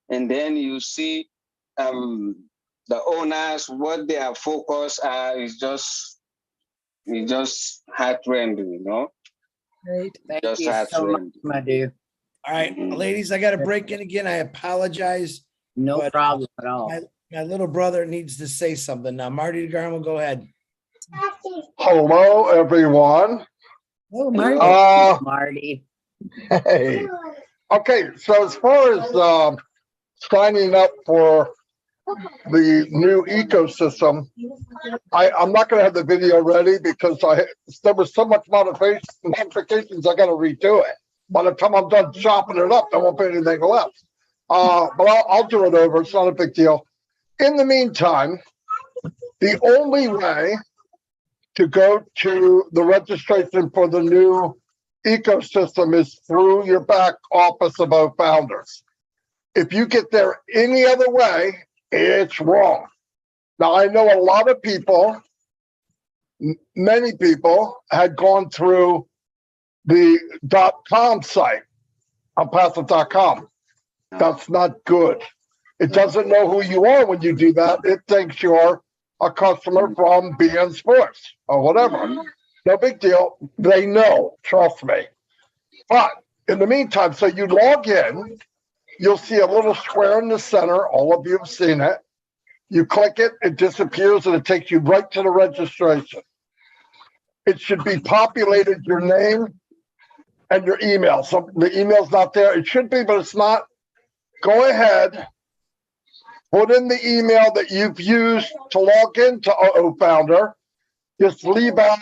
and then you see the owners, what their focus are is just heart-rending, Great. Thank Just you so much, heart-rending. Madhu. All right, ladies, I got to break in again. I apologize. No But, problem at all. My little brother needs to say something now. Marty DeGarmo, go ahead. Hello, everyone. Oh, Marty. Marty. Hey. Okay, so as far as signing up for the new ecosystem, I'm not going to have the video ready because there was so much modifications, I got to redo it. By the time I'm done chopping it up, there won't be anything left. But I'll do it over. It's not a big deal. In the meantime, the only way to go to the registration for the new ecosystem is through your back office of OFounders. If you get there any other way, it's wrong. Now, I know a lot of people, many people had gone through the .com site, ONPASSIVE.com. That's not good. It doesn't know who you are when you do that. It thinks you're a customer from BN Sports or whatever. No big deal. They know, trust me. But in the meantime, so you log in, you'll see a little square in the center. All of you have seen it. You click it, it disappears, and it takes you right to the registration. It should be populated your name and your email. So the email's not there. It should be, but it's not. Go ahead, put in the email that you've used to log into OFounder. Just leave out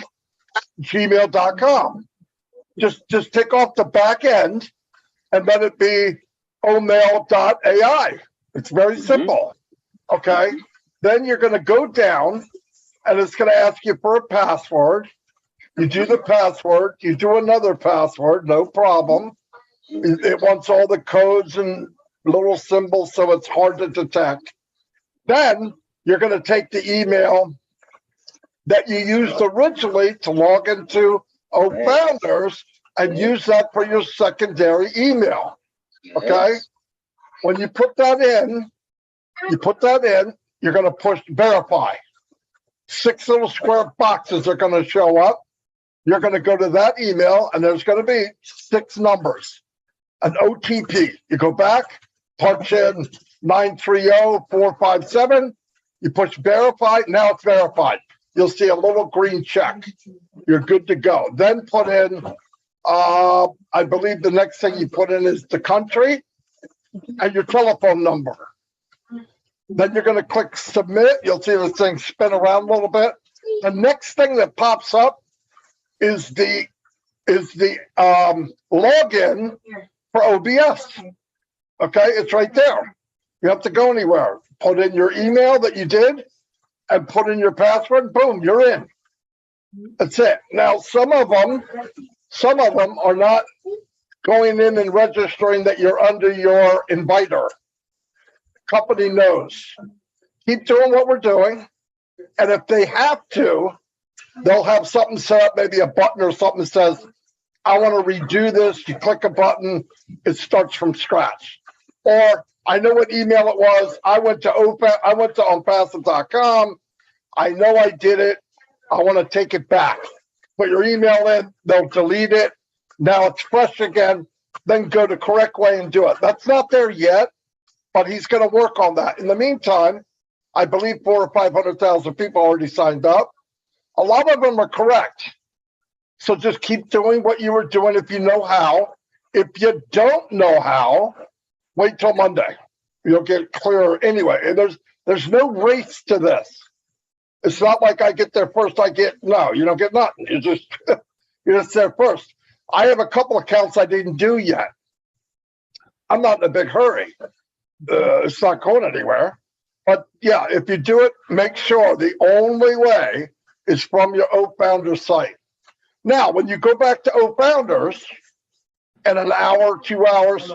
gmail.com. Just take off the back end and let it be omail.ai. It's very simple. Okay. Then you're going to go down and it's going to ask you for a password. You do the password, you do another password, no problem. It wants all the codes and little symbols, so it's hard to detect. Then you're going to take the email that you used originally to log into OFounders and use that for your secondary email. Okay? When you put that in, you're going to push verify. 6 little square boxes are going to show up. You're going to go to that email, and there's going to be 6 numbers, an OTP. You go back, punch in 930-457. You push verify. Now it's verified. You'll see a little green check. You're good to go. Then put in, I believe the next thing you put in is the country and your telephone number. Then you're going to click submit. You'll see the thing spin around a little bit. The next thing that pops up is the login for OBS. Okay, it's right there. You have to go anywhere. Put in your email that you did and put in your password. Boom, you're in. That's it. Now, some of them are not going in and registering that you're under your inviter. Company knows. Keep doing what we're doing. And if they have to, they'll have something set up, maybe a button or something that says, I want to redo this. You click a button, it starts from scratch. Or I know what email it was. I went to ONPASSIVE.com. I know I did it. I want to take it back. Put your email in, they'll delete it. Now it's fresh again. Then go the correct way and do it. That's not there yet, but he's going to work on that. In the meantime, I believe 400,000 or 500,000 people already signed up. A lot of them are correct. So just keep doing what you were doing if you know how. If you don't know how, wait till Monday. You'll get clearer anyway. And there's no race to this. It's not like I get there first, no, you don't get nothing. You're just there first. I have a couple accounts I didn't do yet. I'm not in a big hurry. It's not going anywhere. But yeah, if you do it, make sure the only way is from your OFounders site. Now, when you go back to OFounders in an hour, 2 hours,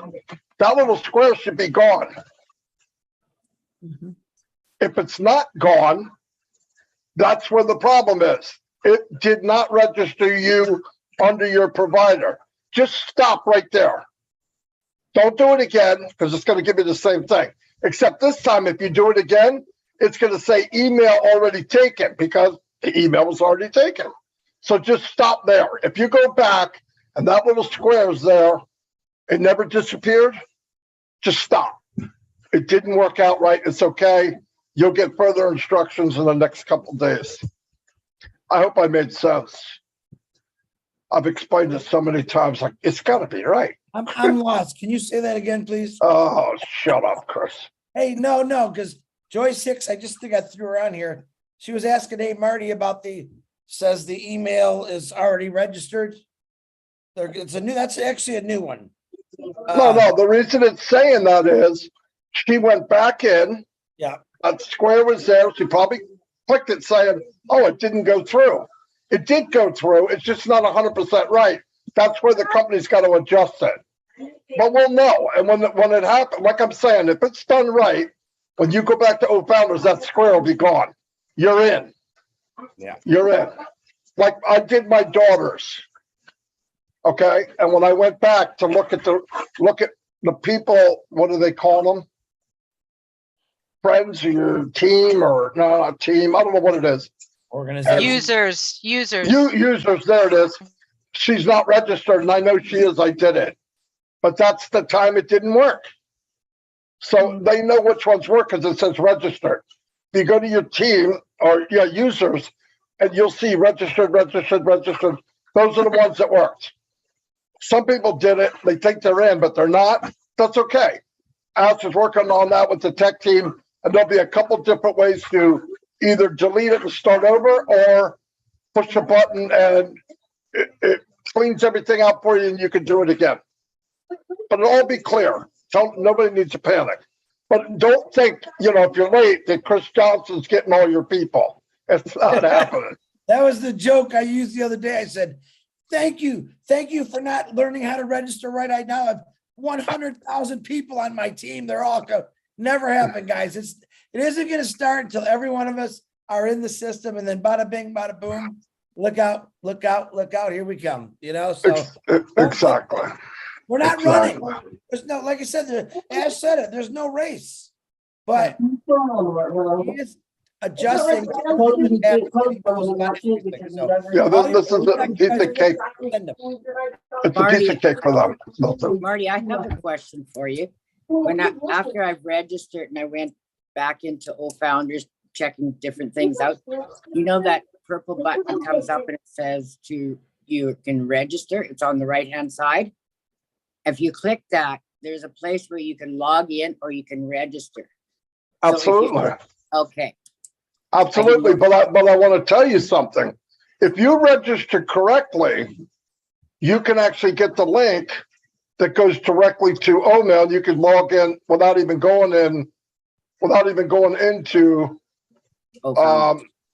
that little square should be gone. If it's not gone, that's where the problem is. It did not register you under your provider. Just stop right there. Don't do it again because it's going to give you the same thing. Except this time, if you do it again, it's going to say email already taken because the email was already taken. So just stop there. If you go back and that little square is there, it never disappeared, just stop. It didn't work out right. It's okay. You'll get further instructions in the next couple of days. I hope I made sense. I've explained it so many times, like, it's got to be right. I'm lost. Can you say that again, please? Oh, shut up, Chris. Hey, no, because Joyce Hicks, I just think I threw her on here. She was asking Dave Marty about says the email is already registered. That's actually a new one. No, the reason it's saying that is she went back in. Yeah. That square was there. She probably clicked it saying, oh, it didn't go through. It did go through. It's just not 100% right. That's where the company's got to adjust it. But we'll know. And when it happens, like I'm saying, if it's done right, when you go back to OFounders, that square will be gone. You're in. Yeah. You're in. Like I did my daughters. Okay. And when I went back to look at the people, what do they call them? Friends or your team or no, not team. I don't know what it is. Organization. Users. Users, there it is. She's not registered, and I know she is. I did it. But that's the time it didn't work. So they know which ones work because it says registered. You go to your team or your users, and you'll see registered. Those are the ones that worked. Some people did it. They think they're in, but they're not. That's okay. Alex is working on that with the tech team, and there'll be a couple different ways to either delete it and start over or push a button and it cleans everything out for you and you can do it again. But it'll all be clear. Nobody needs to panic. But don't think, if you're late, that Chris Johnson's getting all your people. It's not happening. That was the joke I used the other day. I said, thank you for not learning how to register right. I now have 100,000 people on my team. They're all never happened, guys. It isn't going to start until every one of us are in the system, and then bada bing, bada boom. Look out, look out, look out. Here we come. You know, so Exactly. we're not Exactly. running. There's no, like I said, Ash said it, there's no race, but he is adjusting. So Yeah, this is a piece of cake. It's a piece of cake for them. Marty, I have a question for you. After I've registered and I went back into Old Founders, checking different things out, you know that purple button comes up and it says you can register. It's on the right-hand side. If you click that, there's a place where you can log in or you can register. So Absolutely. Okay. Absolutely. But I want to tell you something. If you register correctly, you can actually get the link that goes directly to OMail. You can log in without even going into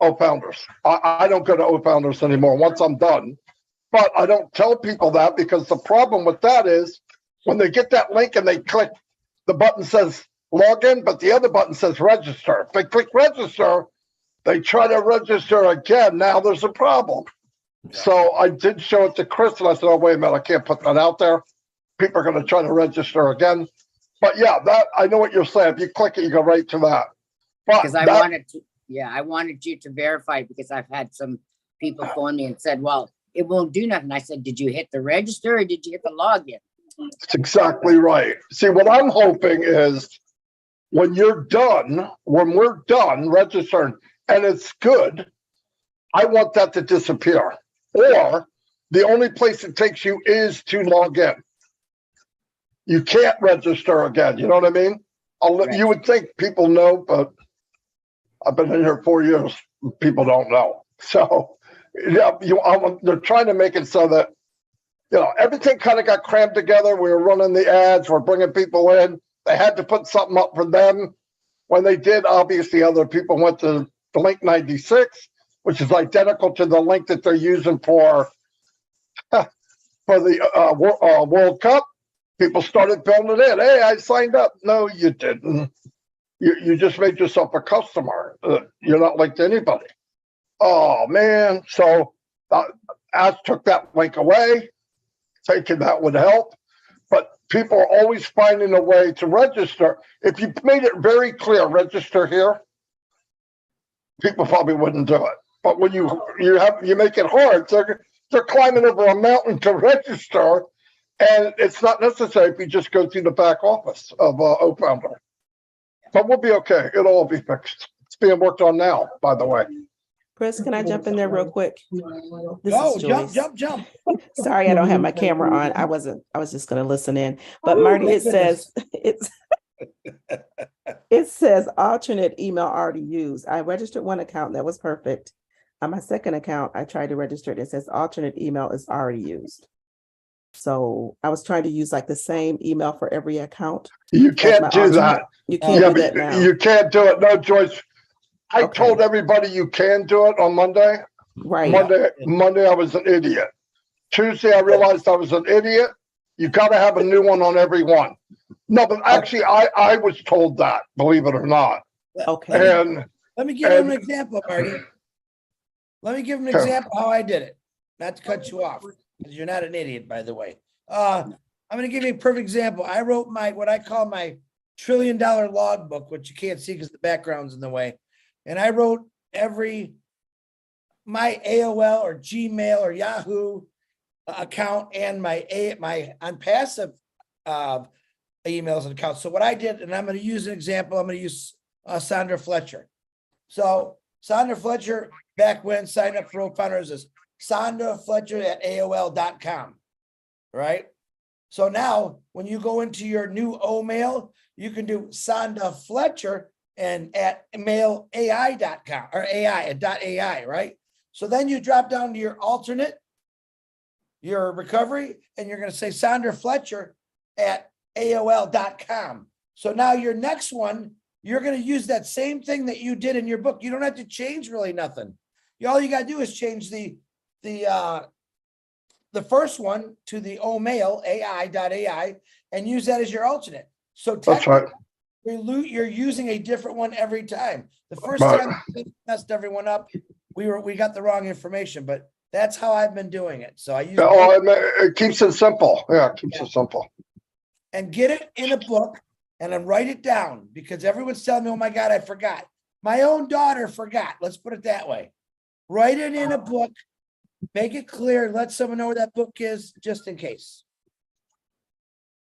O-Founders. I don't go to O-Founders anymore once I'm done. But I don't tell people that, because the problem with that is when they get that link and they click, the button says login, but the other button says register. If they click register, they try to register again. Now there's a problem. So I did show it to Chris and I said, oh, wait a minute, I can't put that out there. People are going to try to register again. But yeah, that I know what you're saying. If you click it, you go right to that. Because I wanted you to verify, because I've had some people phone me and said, well, it won't do nothing. I said, did you hit the register or did you hit the login? That's exactly right. See, what I'm hoping is when we're done registering and it's good, I want that to disappear. Or the only place it takes you is to log in. You can't register again. You know what I mean? You would think people know, but I've been in here 4 years. People don't know. So yeah, they're trying to make it so that, you know, everything kind of got crammed together. We were running the ads. We're bringing people in. They had to put something up for them. When they did, obviously other people went to the link 96, which is identical to the link that they're using for the World Cup. People started building it in. Hey, I signed up. No, you didn't. You just made yourself a customer. You're not linked to anybody. Oh, man. So Ash took that link away, thinking that would help. But people are always finding a way to register. If you made it very clear, register here, people probably wouldn't do it. But when you make it hard, they're climbing over a mountain to register, and it's not necessary if you just go through the back office of O-Founder. But we'll be okay. It'll all be fixed. It's being worked on now, by the way. Chris, can I jump in there real quick? Jump. Sorry, I don't have my camera on. I was just going to listen in. But Marty, it says alternate email already used. I registered one account. That was perfect. On my second account, I tried to register it. It says alternate email is already used. So I was trying to use like the same email for every account. You can't do that. You can't do that now. You can't do it. No, Joyce. I told everybody you can do it on Monday. Right. Monday I was an idiot. Tuesday I realized I was an idiot. You got to have a new one on every one. No, but actually I was told that, believe it or not. Okay. And let me give him an example, Marty. Let me give him an example how I did it. Not to cut you off, because you're not an idiot, by the way. I'm going to give you a perfect example. I wrote what I call my $1 trillion logbook, which you can't see because the background's in the way. And I wrote my AOL or Gmail or Yahoo account and my ONPASSIVE emails and accounts. So what I did, and I'm going to use an example, I'm going to use Sandra Fletcher. So Sandra Fletcher, back when signed up for O-Founders, is Sandra Fletcher at AOL.com, right? So now when you go into your new O-mail, you can do Sandra Fletcher and at mailai.com or AI, right? So then you drop down to your alternate, your recovery, and you're going to say Sandra Fletcher at AOL.com. So now your next one, you're going to use that same thing that you did in your book. You don't have to change really nothing. All you gotta do is change the first one to the O mail AI.ai and use that as your alternate. So That's right. you're using a different one every time. The first Right. time we messed everyone up, we got the wrong information, but that's how I've been doing it. So I use It keeps it simple. Yeah, it keeps it simple. and get it in a book and then write it down, because everyone's telling me, oh my God, I forgot. My own daughter forgot. Let's put it that way. Write it in a book, make it clear, let someone know where that book is, just in case.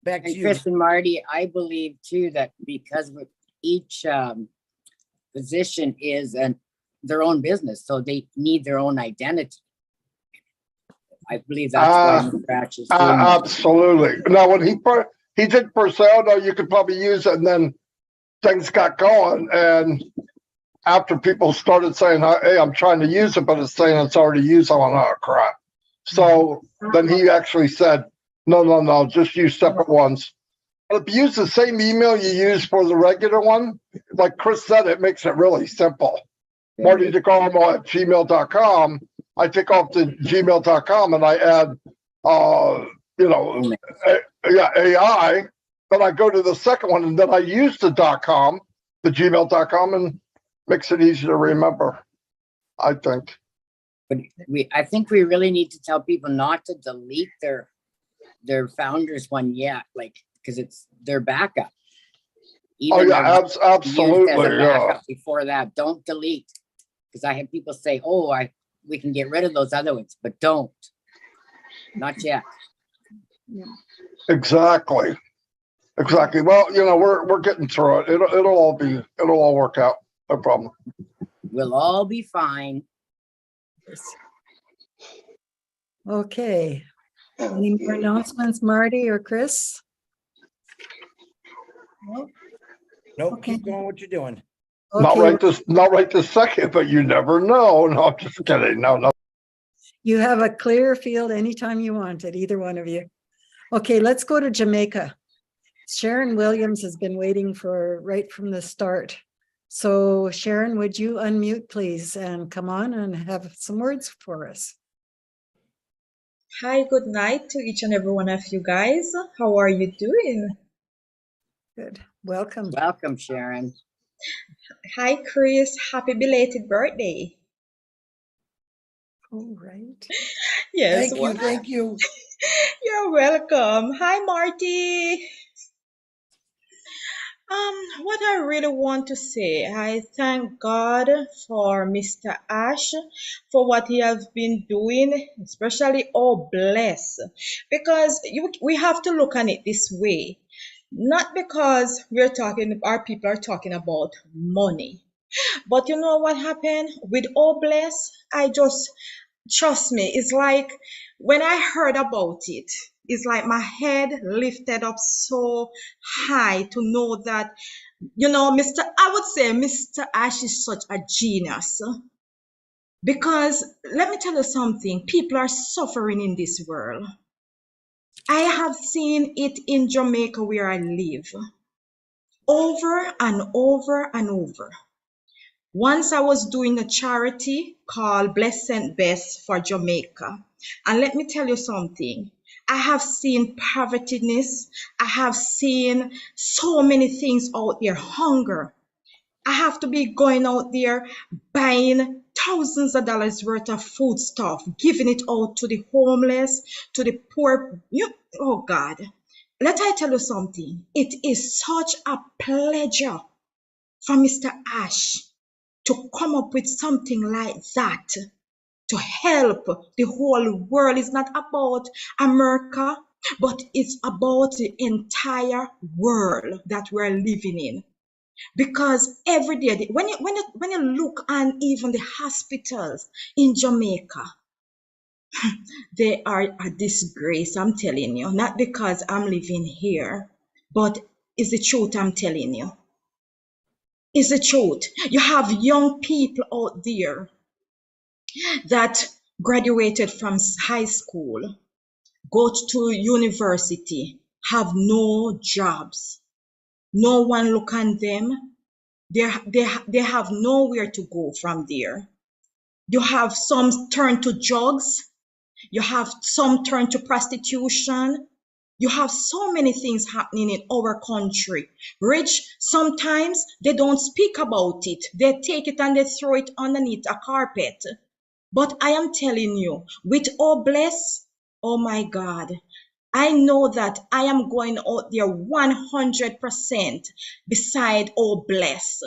Back to And you. Chris and Marty, I believe too that because with each position is their own business, so they need their own identity. I believe that's why Scratch is doing that. Absolutely. Now, when he did persona, you could probably use it, and then things got going. And after people started saying, hey, I'm trying to use it, but it's saying it's already used, I went, oh, crap. So then he actually said, no, just use separate ones. But if you use the same email you use for the regular one, like Chris said, it makes it really simple. Marty DeCarmo at gmail.com. I take off the gmail.com and I add, AI. Then I go to the second one and then I use the .com, the gmail.com, and makes it easy to remember, I think. But I think we really need to tell people not to delete their founders one yet, like, because it's their backup. Absolutely. Before that, don't delete, because I had people say, "Oh, we can get rid of those other ones," but don't, not yet. Exactly. Well, we're getting through it. It'll all work out. No problem. We'll all be fine. Okay. Any more announcements, Marty or Chris? Nope, keep going what you're doing. Okay. Not right this second, but you never know. No, I'm just kidding. No. You have a clear field anytime you want it, either one of you. Okay, let's go to Jamaica. Sharon Williams has been waiting right from the start. So Sharon, would you unmute, please, and come on and have some words for us? Hi, good night to each and every one of you guys. How are you doing? Good. Welcome. Welcome, Sharon. Hi, Chris. Happy belated birthday. All right. Yes. Thank you. You're welcome. Hi, Marty. What I really want to say, I thank God for Mr. Ash for what he has been doing, especially bless, because we have to look at it this way, not because our people are talking about money, but you know what happened with bless? Trust me, it's like when I heard about it, it's like my head lifted up so high to know that, I would say Mr. Ash is such a genius. Because let me tell you something, people are suffering in this world. I have seen it in Jamaica where I live, over and over and over. Once I was doing a charity called Blessed Best for Jamaica. And let me tell you something. I have seen povertyness. I have seen so many things out there, hunger. I have to be going out there buying thousands of dollars worth of food stuff, giving it out to the homeless, to the poor. Oh God, let I tell you something. It is such a pleasure for Mr. Ash to come up with something like that, to help the whole world. It's not about America, but it's about the entire world that we're living in. Because every day, when you look on even the hospitals in Jamaica, they are a disgrace, I'm telling you. Not because I'm living here, but it's the truth I'm telling you. It's the truth. You have young people out there that graduated from high school, go to university, have no jobs. No one look on them. They have nowhere to go from there. You have some turn to drugs. You have some turn to prostitution. You have so many things happening in our country. Rich, sometimes they don't speak about it. They take it and they throw it underneath a carpet. But I am telling you, with all bless, oh my God, I know that I am going out there 100% beside all bless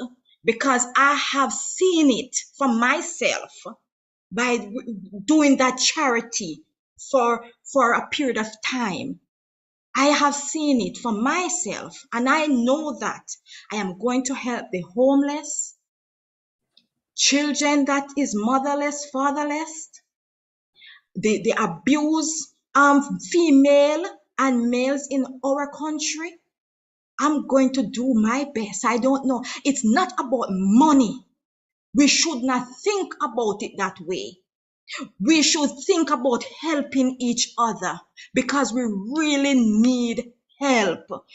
because I have seen it for myself by doing that charity for a period of time. I have seen it for myself, and I know that I am going to help the homeless, children that is motherless, fatherless, the abused female and males in our country. I'm going to do my best. I don't know. It's not about money. We should not think about it that way. We should think about helping each other because we really need help.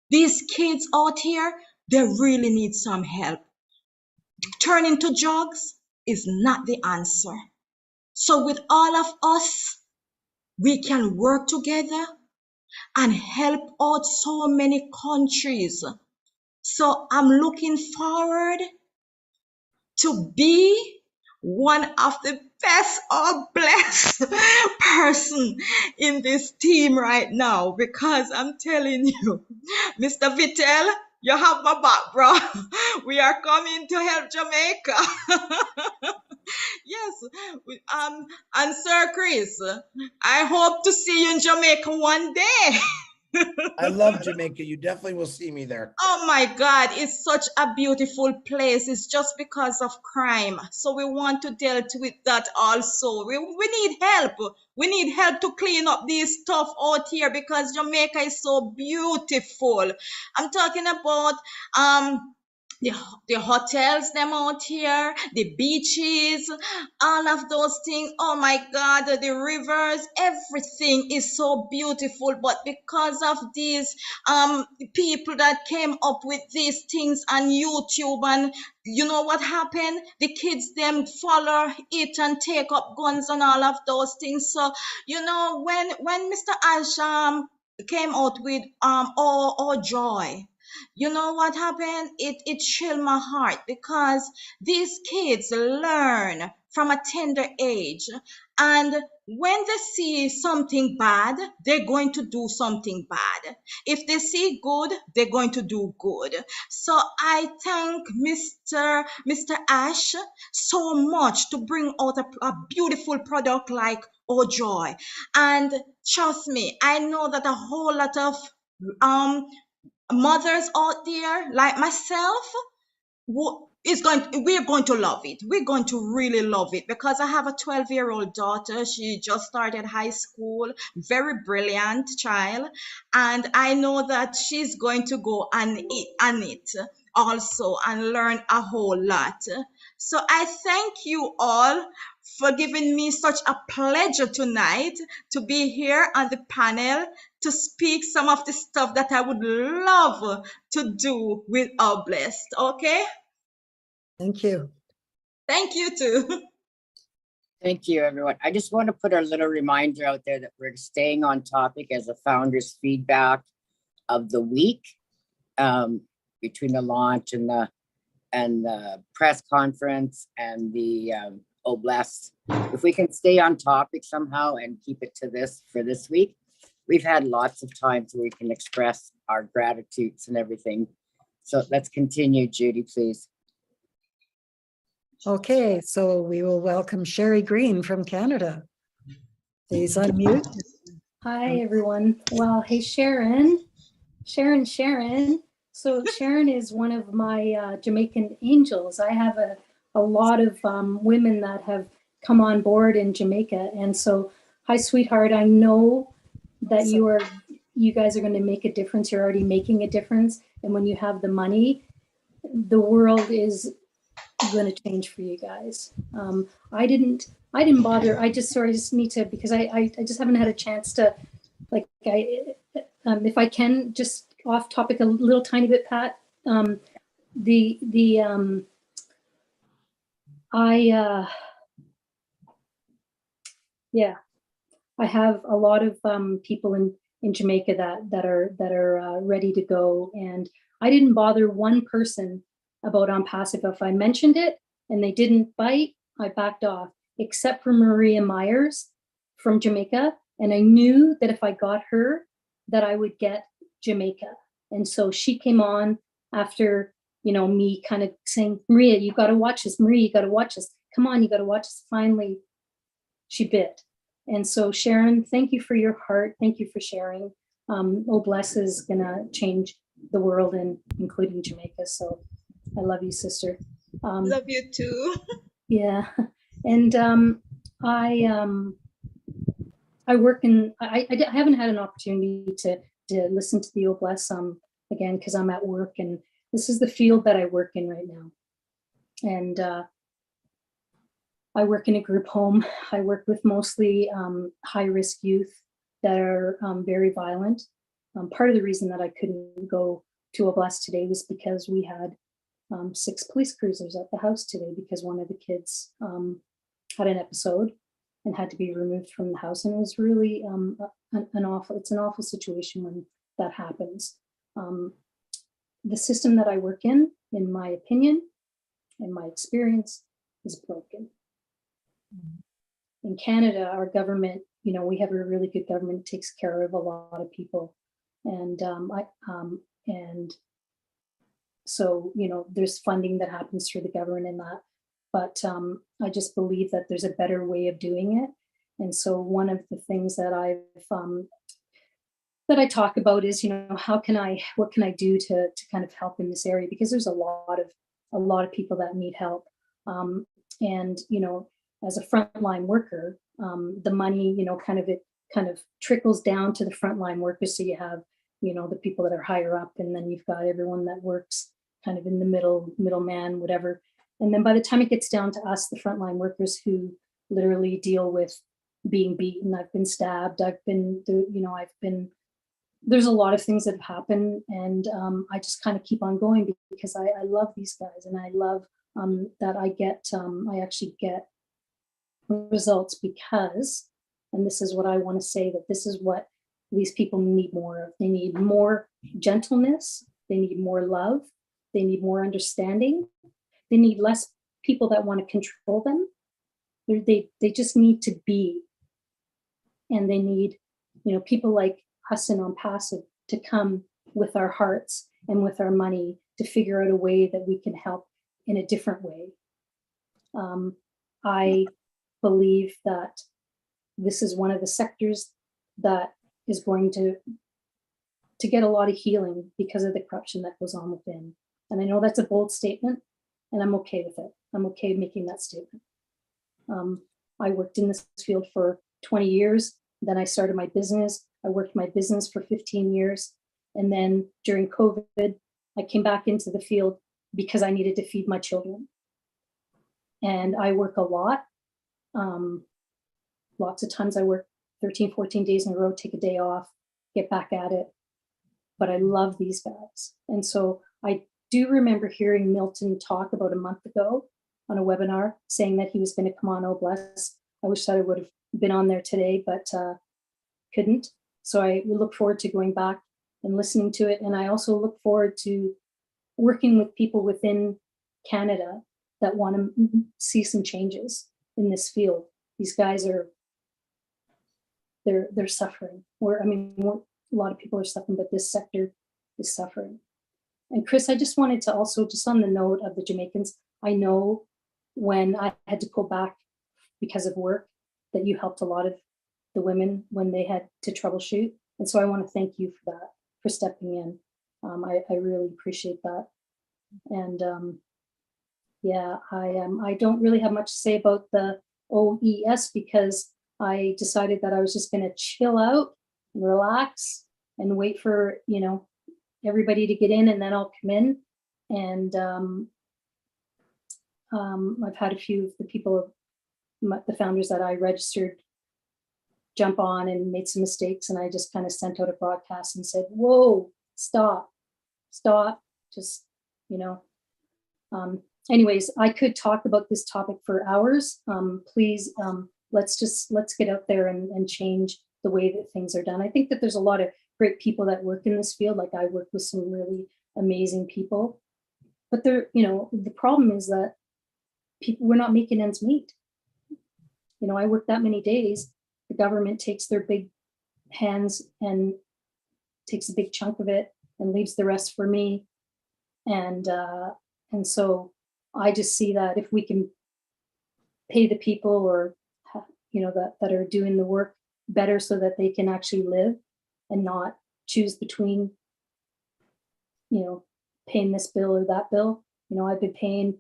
These kids out here, they really need some help. Turning to drugs is not the answer. So with all of us, we can work together and help out so many countries. So I'm looking forward to be one of the best or blessed person in this team right now because I'm telling you, Mr. Vittel, you have my back, bro. We are coming to help Jamaica. Yes, and Sir Chris, I hope to see you in Jamaica one day. I love Jamaica. You definitely will see me there. Oh my God, it's such a beautiful place. It's just because of crime. So we want to deal with that also. We need help. We need help to clean up this stuff out here because Jamaica is so beautiful. I'm talking about the hotels them out here, the beaches, all of those things. Oh my God, the rivers, everything is so beautiful. But because of these people that came up with these things on YouTube, and you know what happened? The kids them follow it and take up guns and all of those things. So you know when Mr. Ash came out with oh joy. You know what happened? It chilled my heart because these kids learn from a tender age. And when they see something bad, they're going to do something bad. If they see good, they're going to do good. So I thank Mr. Ash so much to bring out a beautiful product like Oh Joy. And trust me, I know that a whole lot of mothers out there like myself we're going to love it. We're going to really love it because I have a 12-year-old daughter. She just started high school, very brilliant child, and I know that she's going to go on it also and learn a whole lot. So I thank you all for giving me such a pleasure tonight to be here on the panel to speak some of the stuff that I would love to do with our blessed. Okay? Thank you. Thank you too. Thank you, everyone. I just want to put a little reminder out there that we're staying on topic as a founder's feedback of the week between the launch and the press conference and the Oblast. If we can stay on topic somehow and keep it to this for this week, we've had lots of times where we can express our gratitudes and everything. So let's continue, Judy, please. Okay, so we will welcome Sherry Green from Canada. Please unmute. Hi, everyone. Well, hey, Sharon. So Sharon is one of my Jamaican angels. I have a lot of women that have come on board in Jamaica. And so, hi, sweetheart. I know that you guys are going to make a difference. You're already making a difference. And when you have the money, the world is going to change for you guys. I didn't bother. I just need to, because I just haven't had a chance to, like, if I can, just off topic a little tiny bit, Pat. Yeah, I have a lot of people in Jamaica that are ready to go, and I didn't bother one person about ONPASSIVE. If I mentioned it and they didn't bite, I backed off, except for Maria Myers from Jamaica, and I knew that if I got her, that I would get Jamaica, and so she came on after, you know, me kind of saying, Maria, you got to watch this. Maria, you got to watch this. Come on, you got to watch this. Finally, she bit. And so Sharon, thank you for your heart. Thank you for sharing. Oh Bless is gonna change the world, and including Jamaica. So I love you, sister. Love you too. Yeah, and I work in. I haven't had an opportunity to listen to the Oh Bless again because I'm at work, and this is the field that I work in right now. And I work in a group home. I work with mostly high-risk youth that are very violent. Part of the reason that I couldn't go to a blast today was because we had 6 police cruisers at the house today because one of the kids had an episode and had to be removed from the house. And it was really an awful situation when that happens. The system that I work in my opinion, in my experience, is broken. In Canada, our government, you know, we have a really good government. It takes care of a lot of people, and so, you know, there's funding that happens through the government in that. But I just believe that there's a better way of doing it. And so one of the things that I talk about is, you know, what can I do to kind of help in this area, because there's a lot of people that need help, and you know, as a frontline worker, the money, you know, kind of trickles down to the frontline workers. So you have, you know, the people that are higher up, and then you've got everyone that works kind of in the middleman, whatever. And then by the time it gets down to us, the frontline workers who literally deal with being beaten, I've been stabbed, there's a lot of things that have happened, and I just kind of keep on going because I love these guys, and I love that I actually get results because, and this is what I want to say, that this is what these people need more of. They need more gentleness. They need more love. They need more understanding. They need less people that want to control them. They just need to be. And they need, you know, people like us in ONPASSIVE to come with our hearts and with our money to figure out a way that we can help in a different way. I believe that this is one of the sectors that is going to get a lot of healing because of the corruption that goes on within. And I know that's a bold statement, and I'm okay with it. I'm okay making that statement. I worked in this field for 20 years. Then I started my business. I worked my business for 15 years. And then during COVID, I came back into the field because I needed to feed my children. And I work a lot. Lots of times I work 13, 14 days in a row, take a day off, get back at it. But I love these guys. And so I do remember hearing Milton talk about a month ago on a webinar saying that he was going to come on Oh Bless. I wish that I would have been on there today, but couldn't. So I look forward to going back and listening to it. And I also look forward to working with people within Canada that want to see some changes in this field. These guys are, they're suffering. A lot of people are suffering, but this sector is suffering. And Chris, I just wanted to also, just on the note of the Jamaicans, I know when I had to pull back because of work, that you helped a lot of the women when they had to troubleshoot. And so I want to thank you for that, for stepping in. I really appreciate that. And yeah, I don't really have much to say about the OES because I decided that I was just going to chill out and relax and wait for, you know, everybody to get in, and then I'll come in. And I've had a few of the people, the founders that I registered, jump on and made some mistakes, and I just kind of sent out a broadcast and said, whoa, stop, just, you know. Anyways, I could talk about this topic for hours. Please let's get out there and change the way that things are done. I think that there's a lot of great people that work in this field. Like I work with some really amazing people, but the problem is that we're not making ends meet. I work that many days, the government takes their big hands and takes a big chunk of it and leaves the rest for me. And so I just see that if we can pay the people or, that are doing the work better so that they can actually live and not choose between, paying this bill or that bill. I've been paying,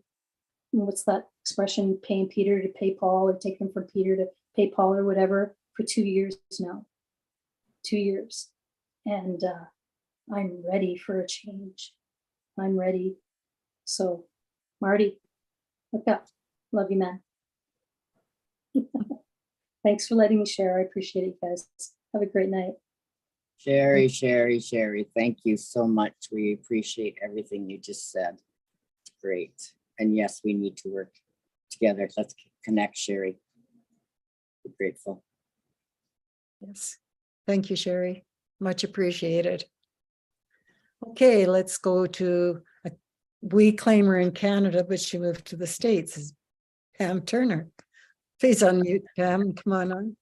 what's that expression, paying Peter to pay Paul, or taking from Peter to pay Paul or whatever for 2 years now. 2 years. And I'm ready for a change. I'm ready. So, Marty, look up. Love you, man. Thanks for letting me share. I appreciate it, guys. Have a great night. Sherry, thank you so much. We appreciate everything you just said. It's great. And yes, we need to work together. Let's connect, Sherry. We're grateful. Yes. Thank you, Sherry. Much appreciated. Okay, let's go to, we claim her in Canada, but she moved to the States, is Pam Turner. Please unmute, Pam. Come on.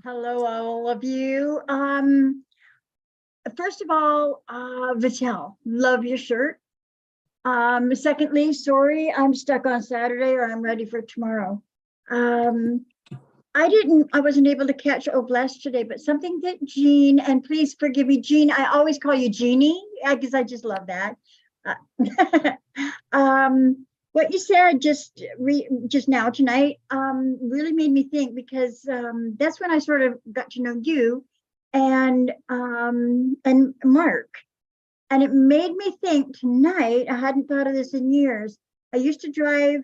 Hello, all of you. First of all, Vitel, love your shirt. Secondly, sorry, I'm stuck on Saturday, or I'm ready for tomorrow. I wasn't able to catch Oblast today, but something that Jean, and please forgive me, Jean, I always call you Jeannie, because I just love that. What you said just now tonight really made me think, because that's when I sort of got to know you and Mark. And it made me think tonight, I hadn't thought of this in years. I used to drive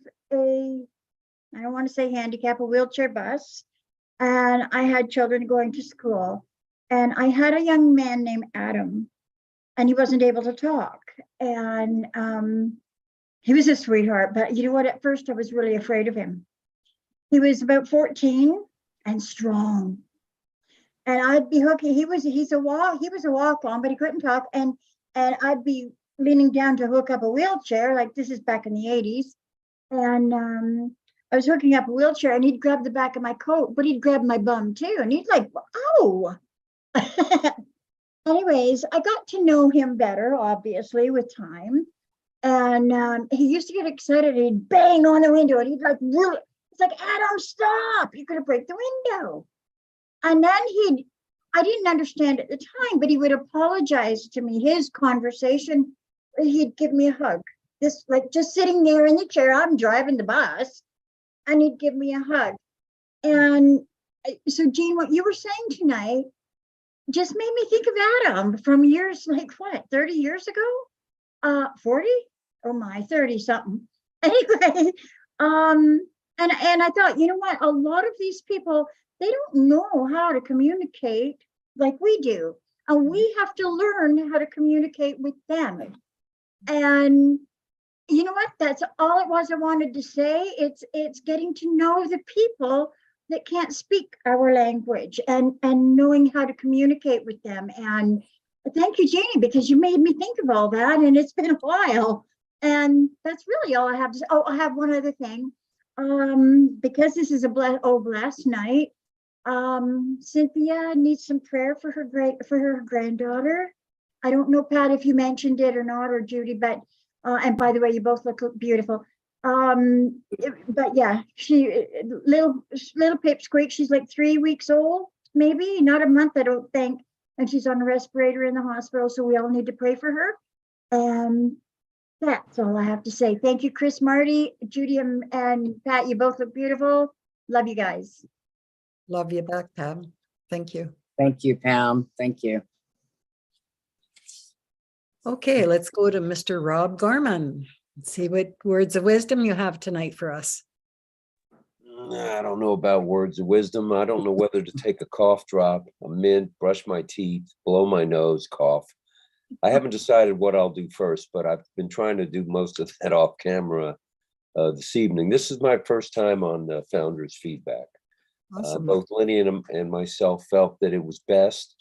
I don't want to say handicap, a wheelchair bus. And I had children going to school. And I had a young man named Adam, and he wasn't able to talk. And he was a sweetheart, but you know what? At first I was really afraid of him. He was about 14 and strong. And I'd be hooking, he was a walk on, but he couldn't talk. And I'd be leaning down to hook up a wheelchair, like this is back in the 80s. And I was hooking up a wheelchair, and he'd grab the back of my coat, but he'd grab my bum too. And he'd like, oh. Anyways, I got to know him better, obviously, with time. And he used to get excited, and he'd bang on the window, and he'd like, it's like, Adam, stop, you're gonna break the window. And then I didn't understand at the time, but he would apologize to me. His conversation, he'd give me a hug. This, like, just sitting there in the chair, I'm driving the bus, and he'd give me a hug. And so, Jean, what you were saying tonight just made me think of Adam from years, like what, 30 years ago? 40? Oh my, 30 something. Anyway, and I thought, you know what? A lot of these people, they don't know how to communicate like we do. And we have to learn how to communicate with them. And you know what? That's all it was I wanted to say. It's getting to know the people that can't speak our language and knowing how to communicate with them. And thank you, Jeannie, because you made me think of all that, and it's been a while. And that's really all I have to say. Oh, I have one other thing. Because this is a blessed night, Cynthia needs some prayer for her granddaughter. I don't know, Pat, if you mentioned it or not, or Judy, but and by the way, you both look beautiful. But yeah, she little pipsqueak. She's like 3 weeks old, maybe not a month, I don't think, and she's on a respirator in the hospital. So we all need to pray for her. And that's all I have to say. Thank you, Chris, Marty, Judy, and Pat. You both look beautiful. Love you guys. Love you back, Pam. Thank you. Thank you, Pam. Thank you. Okay, let's go to Mr. Rob Gorman. Let's see what words of wisdom you have tonight for us. I don't know about words of wisdom. I don't know whether to take a cough drop, a mint, brush my teeth, blow my nose, cough. I haven't decided what I'll do first, but I've been trying to do most of that off camera this evening. This is my first time on Founders Feedback. Awesome. Both Lenny and myself felt that it was best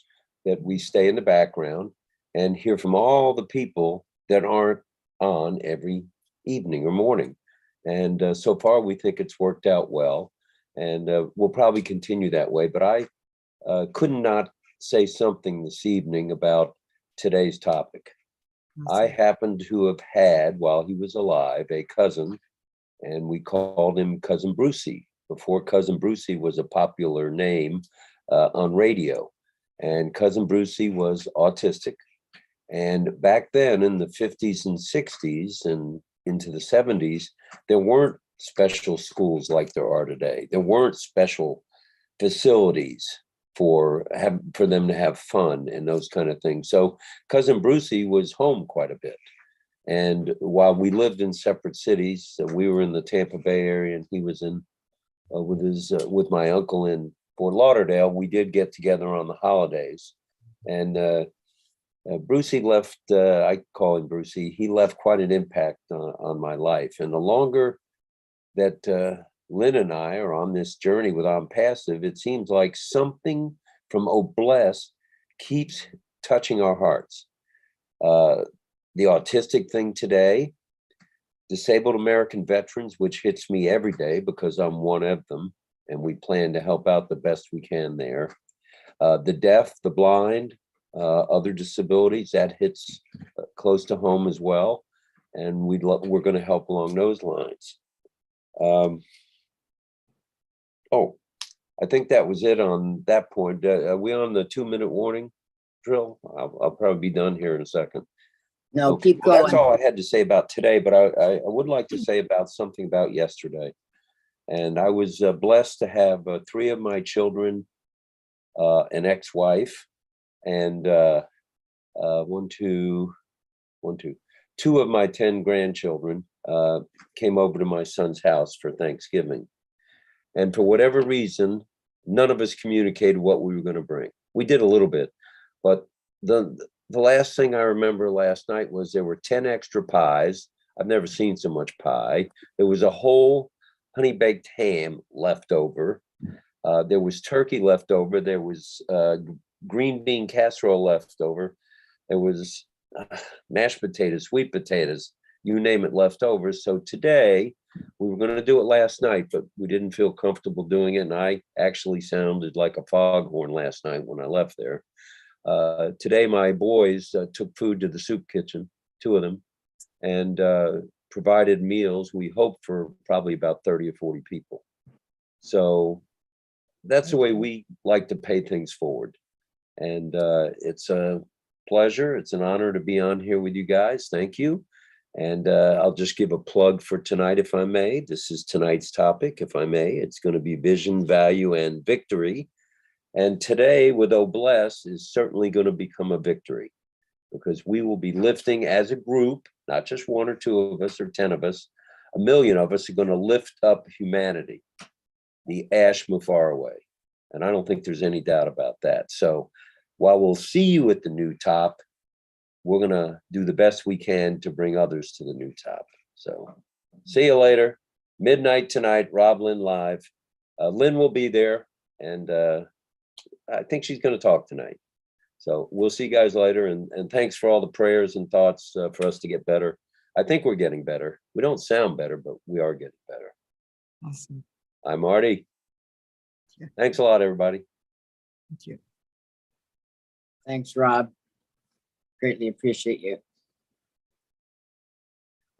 that we stay in the background and hear from all the people that aren't on every evening or morning. And so far, we think it's worked out well, and we'll probably continue that way. But I could not say something this evening about today's topic. I happened to have had, while he was alive, a cousin, and we called him Cousin Brucey, before Cousin Brucey was a popular name on radio. And Cousin Brucey was autistic. And back then in the 50s and 60s and into the 70s, there weren't special schools like there are today. There weren't special facilities for them to have fun and those kind of things. So Cousin Brucey was home quite a bit. And while we lived in separate cities, we were in the Tampa Bay area and he was in with my uncle in Fort Lauderdale. We did get together on the holidays. And Brucey left, I call him Brucey, he left quite an impact on my life. And the longer that Lynn and I are on this journey with ONPASSIVE, it seems like something from Oh Bless keeps touching our hearts. The autistic thing today, disabled American veterans, which hits me every day because I'm one of them, and we plan to help out the best we can there. The deaf, the blind, other disabilities, that hits close to home as well. And we're going to help along those lines. Oh, I think that was it on that point. Are we on the 2-minute warning drill? I'll probably be done here in a second. No, Okay, keep well, going. that's all I had to say about today, but I would like to say about something about yesterday. And I was blessed to have 3 of my children, an ex-wife, and 2 of my 10 grandchildren came over to my son's house for Thanksgiving. And for whatever reason, none of us communicated what we were going to bring. We did a little bit, but the last thing I remember last night was there were 10 extra pies. I've never seen so much pie. There was a whole honey baked ham left over. There was turkey left over. There was green bean casserole left over. There was mashed potatoes, sweet potatoes, you name it, left over. So today, we were going to do it last night, but we didn't feel comfortable doing it. And I actually sounded like a foghorn last night when I left there. Today, my boys took food to the soup kitchen, 2 of them, and provided meals. We hope for probably about 30 or 40 people. So that's the way we like to pay things forward. And it's a pleasure. It's an honor to be on here with you guys. Thank you. And I'll just give a plug for tonight, if I may. This is tonight's topic, if I may. It's going to be vision, value, and victory. And today with Oh Bless is certainly going to become a victory, because we will be lifting as a group, not just 1 or 2 of us or 10 of us, 1 million of us are going to lift up humanity, the ash Mufaraway. And I don't think there's any doubt about that. So while we'll see you at the new top, we're going to do the best we can to bring others to the new top. So see you later. Midnight tonight, Rob Lynn live. Lynn will be there, and I think she's going to talk tonight. So we'll see you guys later. And thanks for all the prayers and thoughts for us to get better. I think we're getting better. We don't sound better, but we are getting better. Awesome. I'm Marty. Yeah. Thanks a lot, everybody. Thank you. Thanks, Rob. Greatly appreciate you.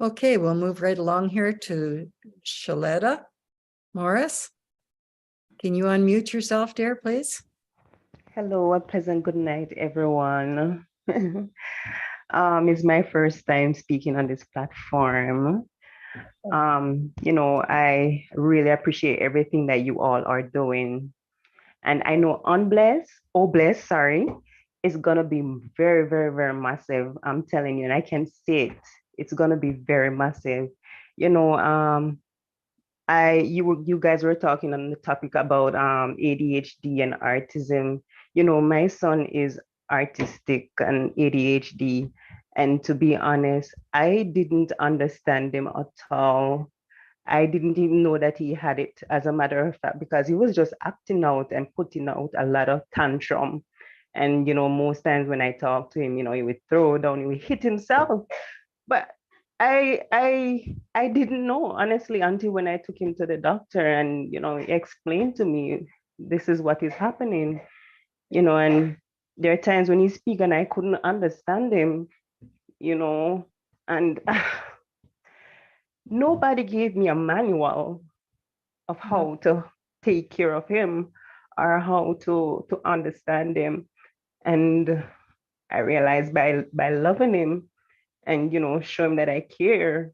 Okay, we'll move right along here to Shaletta Morris. Can you unmute yourself, dear, please? Hello, a pleasant good night, everyone. It's my first time speaking on this platform. I really appreciate everything that you all are doing. And I know Oh Bless, is gonna be very, very, very massive. I'm telling you, and I can see it. It's gonna be very massive. You guys were talking on the topic about ADHD and autism. My son is artistic and ADHD. And to be honest, I didn't understand him at all I didn't even know that he had it, as a matter of fact, because he was just acting out and putting out a lot of tantrum. And, most times when I talk to him, he would throw down, he would hit himself. But I didn't know, honestly, until when I took him to the doctor and, he explained to me, this is what is happening, and there are times when he speaks and I couldn't understand him, and nobody gave me a manual of how to take care of him or how to understand him. And I realized by loving him and show him that I care.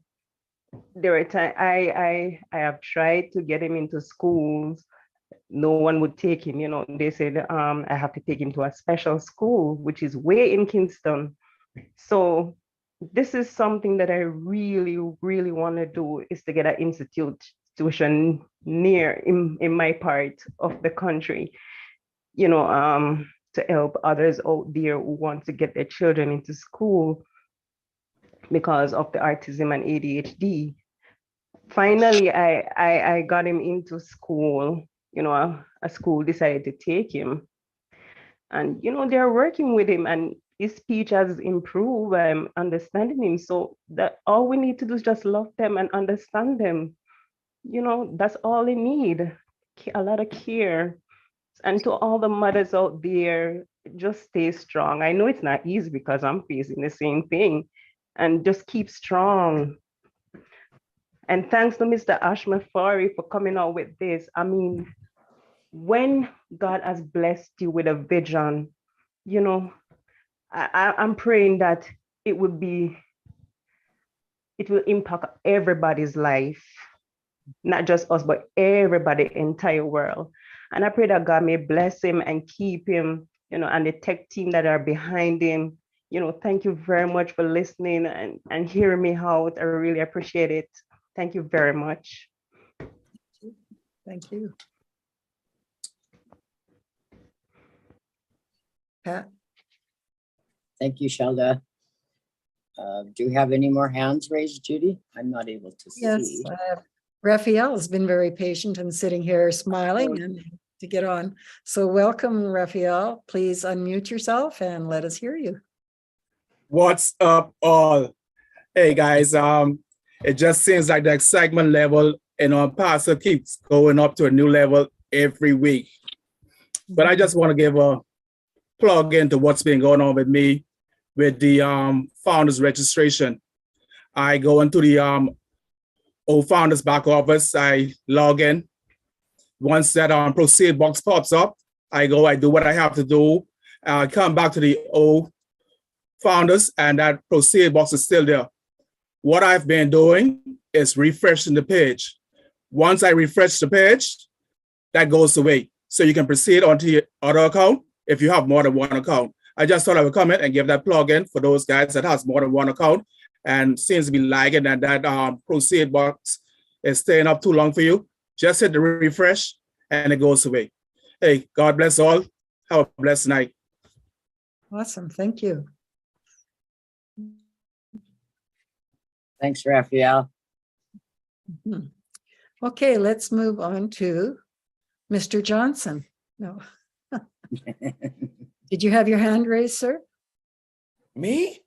There were times I have tried to get him into schools. No one would take him. They said I have to take him to a special school, which is way in Kingston. So this is something that I really, really want to do, is to get an institution near in my part of the country, to help others out there who want to get their children into school because of the autism and ADHD. Finally, I got him into school, a school decided to take him. And, they're working with him and his speech has improved. I'm understanding him. So that all we need to do is just love them and understand them. That's all they need, a lot of care. And to all the mothers out there, just stay strong. I know it's not easy because I'm facing the same thing, and just keep strong. And thanks to Mr. Ashmafari for coming out with this. I mean, when God has blessed you with a vision, I'm praying that it will impact everybody's life, not just us, but everybody, entire world. And I pray that God may bless him and keep him, and the tech team that are behind him. Thank you very much for listening and hearing me out. I really appreciate it. Thank you very much. Thank you. Pat? Thank you, Shelda. Do we have any more hands raised, Judy? I'm not able to see. Yes, Raphael has been very patient and sitting here smiling and to get on. So welcome, Raphael. Please unmute yourself and let us hear you. What's up, all? Hey, guys. It just seems like the excitement level in ONPASSIVE keeps going up to a new level every week. But I just want to give a plug into what's been going on with me with the founders registration. I go into the old founders back office, I log in. Once that proceed box pops up, I go, I do what I have to do. I come back to the old founders and that proceed box is still there. What I've been doing is refreshing the page. Once I refresh the page, that goes away. So you can proceed onto your other account if you have more than one account. I just thought I would come in and give that plug-in for those guys that has more than one account and seems to be lagging and that proceed box is staying up too long for you. Just hit the refresh and it goes away. Hey, God bless all. Have a blessed night. Awesome. Thank you. Thanks, Raphael. Okay, let's move on to Mr. Johnson. No. Did you have your hand raised, sir? Me?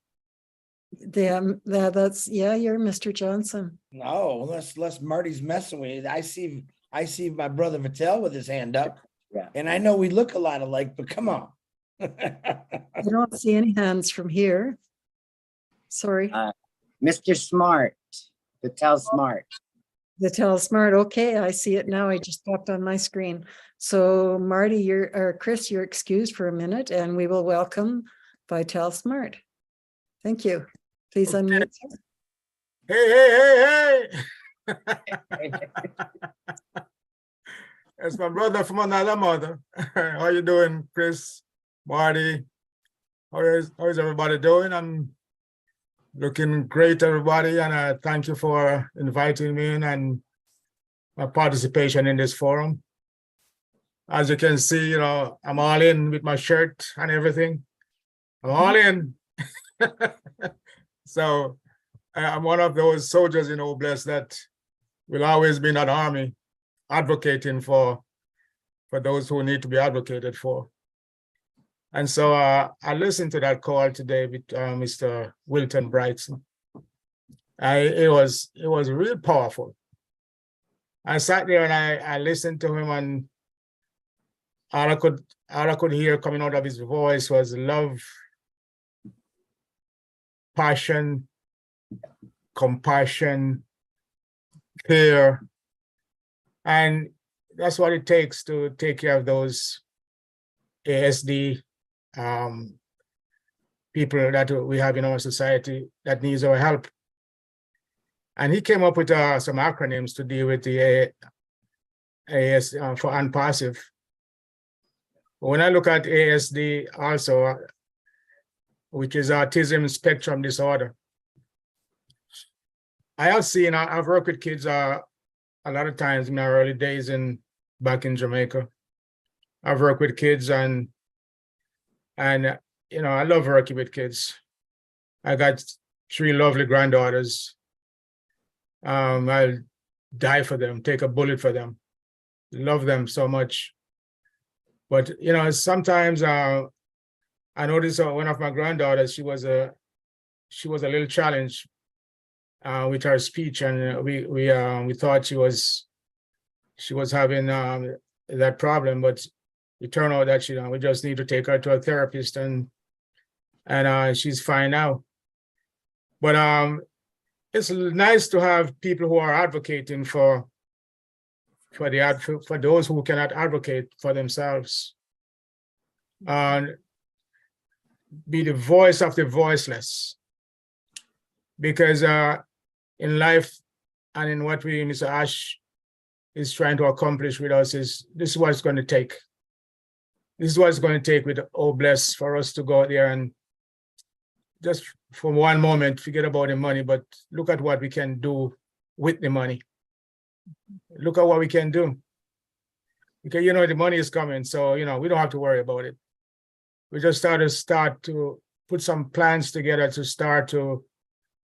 That's you're Mr. Johnson. No, unless Marty's messing with you. I see my brother Vittel with his hand up. Yeah. And I know we look a lot alike, but come on. I don't see any hands from here. Sorry. Mr. Smart, Patel Smart. Vittel Smart. Okay, I see it now. I just popped on my screen. So Marty, Chris, you're excused for a minute and we will welcome Vittel Smart. Thank you. Please unmute. Hey. It's my brother from another mother. How you doing, Chris, Marty? How is everybody doing? I'm looking great, everybody, and I thank you for inviting me in and my participation in this forum. As you can see, I'm all in with my shirt and everything. I'm all in. So I'm one of those soldiers in Oblast that will always be in that army advocating for those who need to be advocated for. And so I listened to that call today with Mr. Wilton Brightson. It was really powerful. I sat there and I listened to him, and all I could hear coming out of his voice was love, passion, compassion, care. And that's what it takes to take care of those ASD people that we have in our society that needs our help. And he came up with some acronyms to deal with the AS for ONPASSIVE. When I look at ASD also, which is autism spectrum disorder, I have seen, I've worked with kids a lot of times in my early days back in Jamaica. I've worked with kids and you know, I love working with kids. I got 3 lovely granddaughters. I'll die for them, take a bullet for them, love them so much. But you know, sometimes I noticed one of my granddaughters, she was a little challenged with her speech, and we thought she was having that problem, but it turned out that we just need to take her to a therapist, and she's fine now. But it's nice to have people who are advocating for those who cannot advocate for themselves, and be the voice of the voiceless. Because in life and in what Mr. Ash is trying to accomplish with us this is what it's going to take. This is what it's going to take with Oh Bless for us to go out there and just for one moment forget about the money, but look at what we can do with the money. Look at what we can do. Because you know the money is coming, so you know we don't have to worry about it. We just start to put some plans together to start to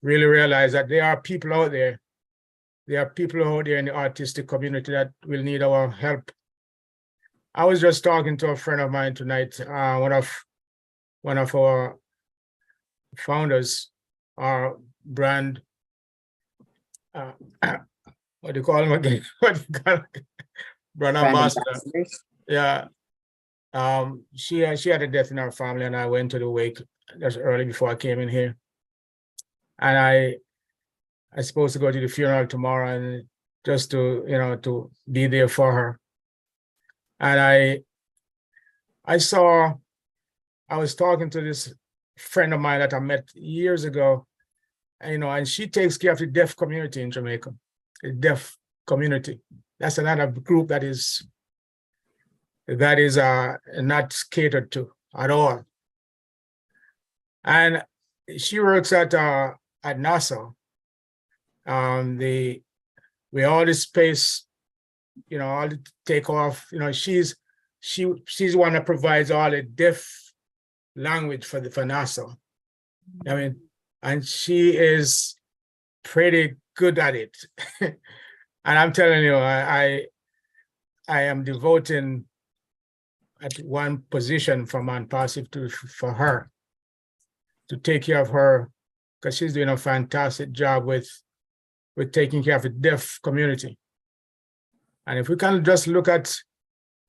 really realize that there are people out there. There are people out there in the artistic community that will need our help. I was just talking to a friend of mine tonight, one of our founders, our brand, what do you call him again? Brand ambassador. Yeah. She had a death in her family, and I went to the wake just early before I came in here. And I supposed to go to the funeral tomorrow, and just to to be there for her. And I was talking to this friend of mine that I met years ago, and she takes care of the deaf community in Jamaica, the deaf community. That's another group that is not catered to at all. And she works at NASA. We all the space, all the takeoff, she's one that provides all the deaf language for NASA. I mean, and she is pretty good at it. And I'm telling you, I am devoting at one position from ONPASSIVE for her, to take care of her, because she's doing a fantastic job with taking care of the deaf community. And if we can just look at,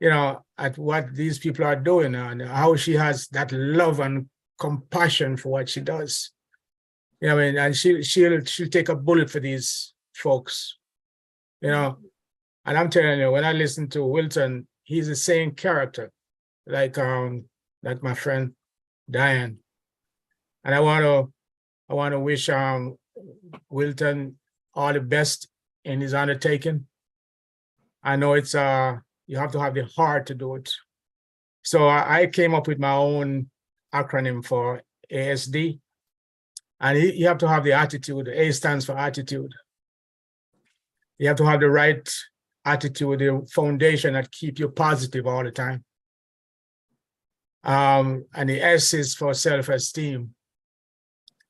at what these people are doing and how she has that love and compassion for what she does, and she'll take a bullet for these folks, And I'm telling you, when I listen to Wilton, he's the same character, like my friend Diane. And I want to wish Wilton all the best in his undertaking. I know it's you have to have the heart to do it. So I came up with my own acronym for ASD, and you have to have the attitude. A stands for attitude. You have to have the right attitude, the foundation that keep you positive all the time. And the S is for self-esteem.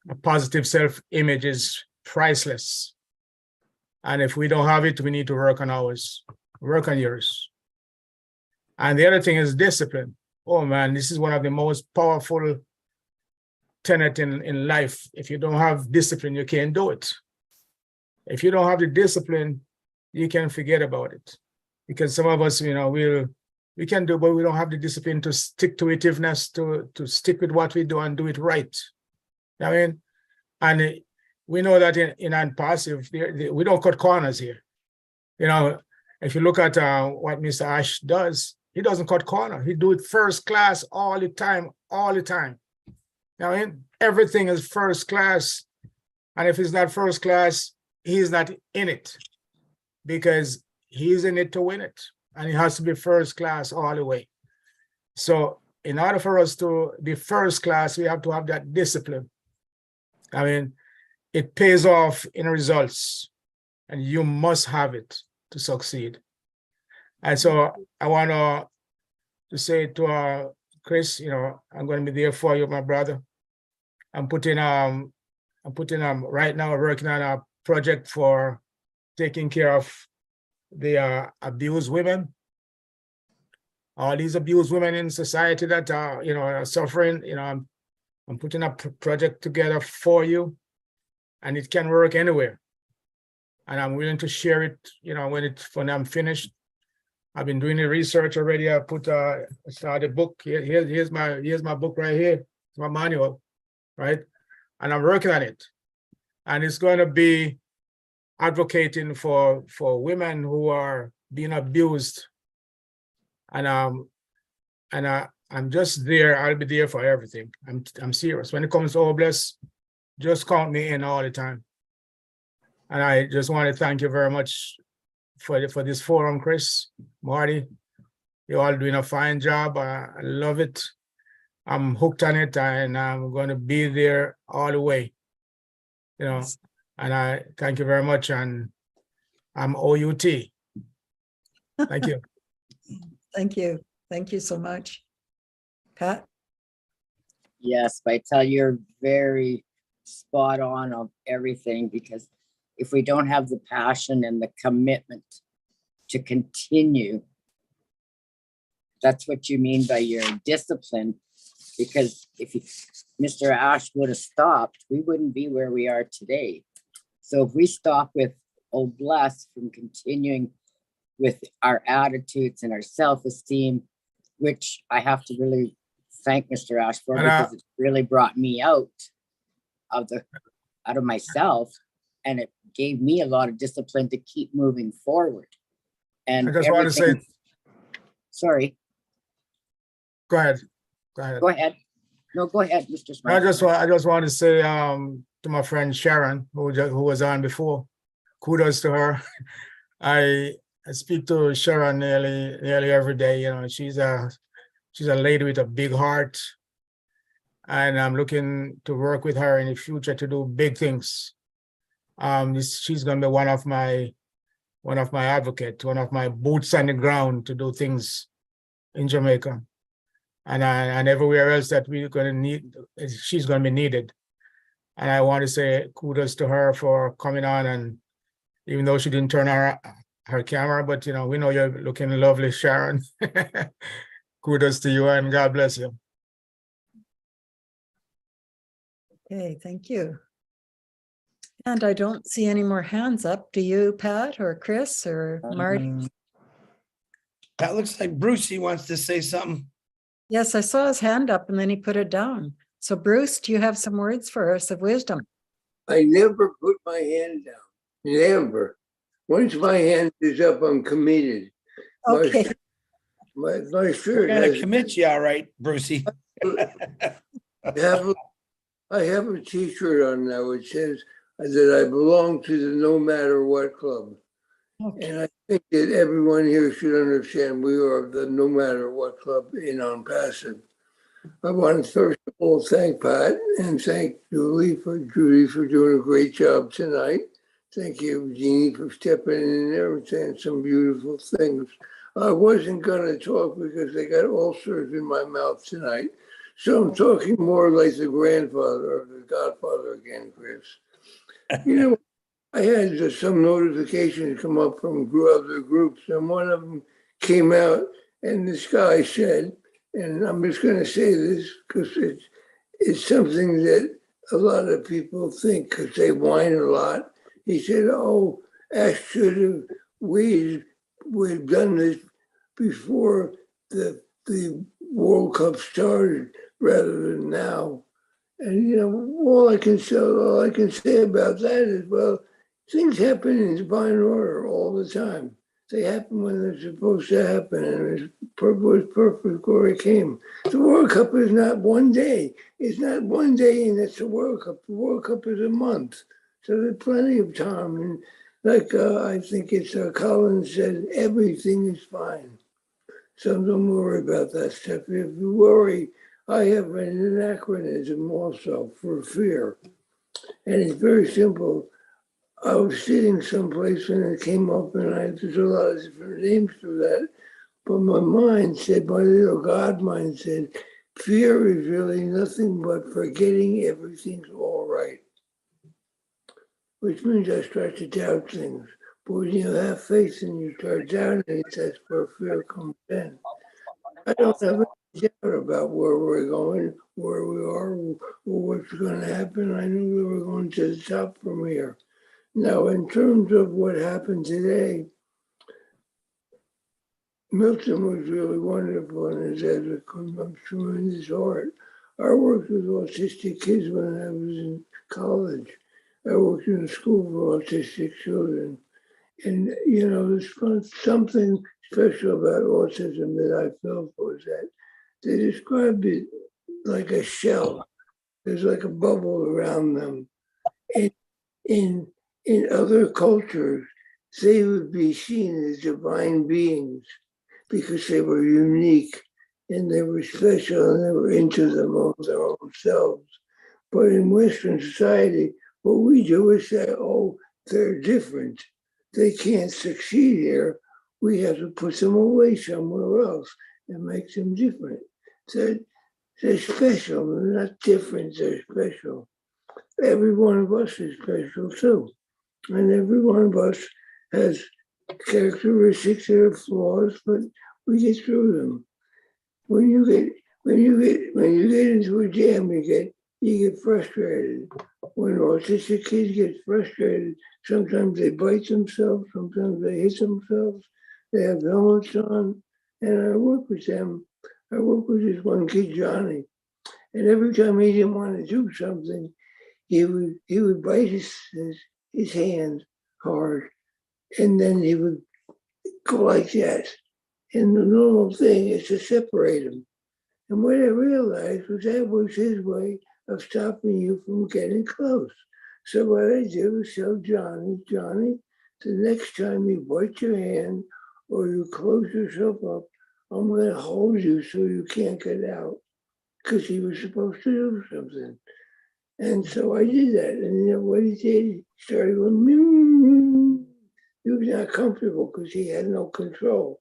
A positive self-image is priceless. And if we don't have it, we need to work on ours, work on yours. And the other thing is discipline. Oh man, this is one of the most powerful tenet in life. If you don't have discipline, you can't do it. If you don't have the discipline, you can forget about it. Because some of us, we can do, but we don't have the discipline to stick to itiveness, to stick with what we do and do it right. I mean, and we know that in ONPASSIVE, we don't cut corners here. If you look at what Mr. Ash does, he doesn't cut corner. He do it first class all the time, all the time. I mean, everything is first class. And if it's not first class, he's not in it because he's in it to win it. And it has to be first class all the way. So in order for us to be first class, we have to have that discipline. I mean, it pays off in results and you must have it to succeed. And so I want to say to Chris, I'm going to be there for you, my brother. I'm putting right now working on a project for taking care of the abused women. All these abused women in society that are suffering. I'm putting a project together for you, and it can work anywhere. And I'm willing to share it, when I'm finished. I've been doing the research already. I put the book here. Here's my book right here. It's my manual, right? And I'm working on it. And it's going to be advocating for women who are being abused. And I'm just there. I'll be there for everything. I'm serious. When it comes to Oh Bless, just count me in all the time. And I just want to thank you very much for this forum, Chris, Marty. You're all doing a fine job. I love it. I'm hooked on it, and I'm going to be there all the way. And I thank you very much. And I'm OUT. Thank you. Thank you. Thank you so much. Pat? Yes, Vital, you're very spot on of everything, because if we don't have the passion and the commitment to continue, that's what you mean by your discipline. Because if Mr. Ash would have stopped, we wouldn't be where we are today. So if we stop with Oh Bless from continuing with our attitudes and our self-esteem, which I have to really thank Mr. Ash for, because it really brought me out of myself, and it gave me a lot of discipline to keep moving forward. And I just want to say, sorry. Go ahead. Go ahead. No, go ahead, Mr. Smith. I just want to say to my friend Sharon, who was on before, kudos to her. I speak to Sharon nearly every day. She's a lady with a big heart, and I'm looking to work with her in the future to do big things. She's going to be one of my advocates, one of my boots on the ground to do things in Jamaica. And everywhere else that we're going to need, she's going to be needed. And I want to say kudos to her for coming on, and even though she didn't turn her camera, but we know you're looking lovely, Sharon. Kudos to you, and God bless you. Okay, thank you. And I don't see any more hands up. Do you, Pat, or Chris, or Marty? That looks like Brucey wants to say something. Yes, I saw his hand up and then he put it down. So Bruce, do you have some words for us of wisdom? I never put my hand down. Never. Once my hand is up, I'm committed. Okay. My We're shirt going to commit you, all right, Brucey. I have a t-shirt on now which says that I belong to the No Matter What Club. Okay. And I think that everyone here should understand we are the No Matter What Club in ONPASSIVE. I want to first of all thank Pat and thank Judy for doing a great job tonight. Thank you, Jeannie, for stepping in there and saying some beautiful things. I wasn't going to talk because I got ulcers in my mouth tonight. So I'm talking more like the grandfather or the godfather again, Chris. I had some notifications come up from other groups, and one of them came out, and this guy said, and I'm just going to say this because it's something that a lot of people think because they whine a lot. He said, "Oh, Ash should have we've done this before the World Cup started rather than now." And you know, all I can say about that is, well, things happen in divine order all the time. They happen when they're supposed to happen, and His perfect glory came. The World Cup is not one day. It's not one day, and it's the World Cup. The World Cup is a month, so there's plenty of time. And like I think it's Collins said, everything is fine. So don't worry about that stuff. If you worry, I have an anachronism also for fear, and it's very simple. I was sitting someplace and it came up, and there's a lot of different names for that. But my mind said, my little God mind said, fear is really nothing but forgetting everything's all right. Which means I start to doubt things. But when you have faith and you start doubting it, that's where fear comes in. I don't have any doubt about where we're going, where we are, or what's going to happen. I knew we were going to the top from here. Now, in terms of what happened today, Milton was really wonderful and has had a tremendous heart. I worked with autistic kids when I was in college. I worked in a school for autistic children. And, you know, there's something special about autism that I felt was that they described it like a shell. There's like a bubble around them. In other cultures, they would be seen as divine beings because they were unique and they were special and they were into their own selves. But in Western society, what we do is say, oh, they're different. They can't succeed here. We have to put them away somewhere else and make them different. So they're special. They're not different. They're special. Every one of us is special too. And every one of us has characteristics that are flaws, but we get through them. When you get into a jam, you get frustrated. When autistic kids get frustrated, sometimes they bite themselves, sometimes they hit themselves. They have helmets on, and I work with them. I work with this one kid, Johnny, and every time he didn't want to do something, he would bite his hand hard, and then he would go like that. And the normal thing is to separate him. And what I realized was that was his way of stopping you from getting close. So what I did was tell Johnny, the next time you bite your hand or you close yourself up, I'm going to hold you so you can't get out, because he was supposed to do something. And so I did that. And you know what he did? He started going, meow. He was not comfortable because he had no control.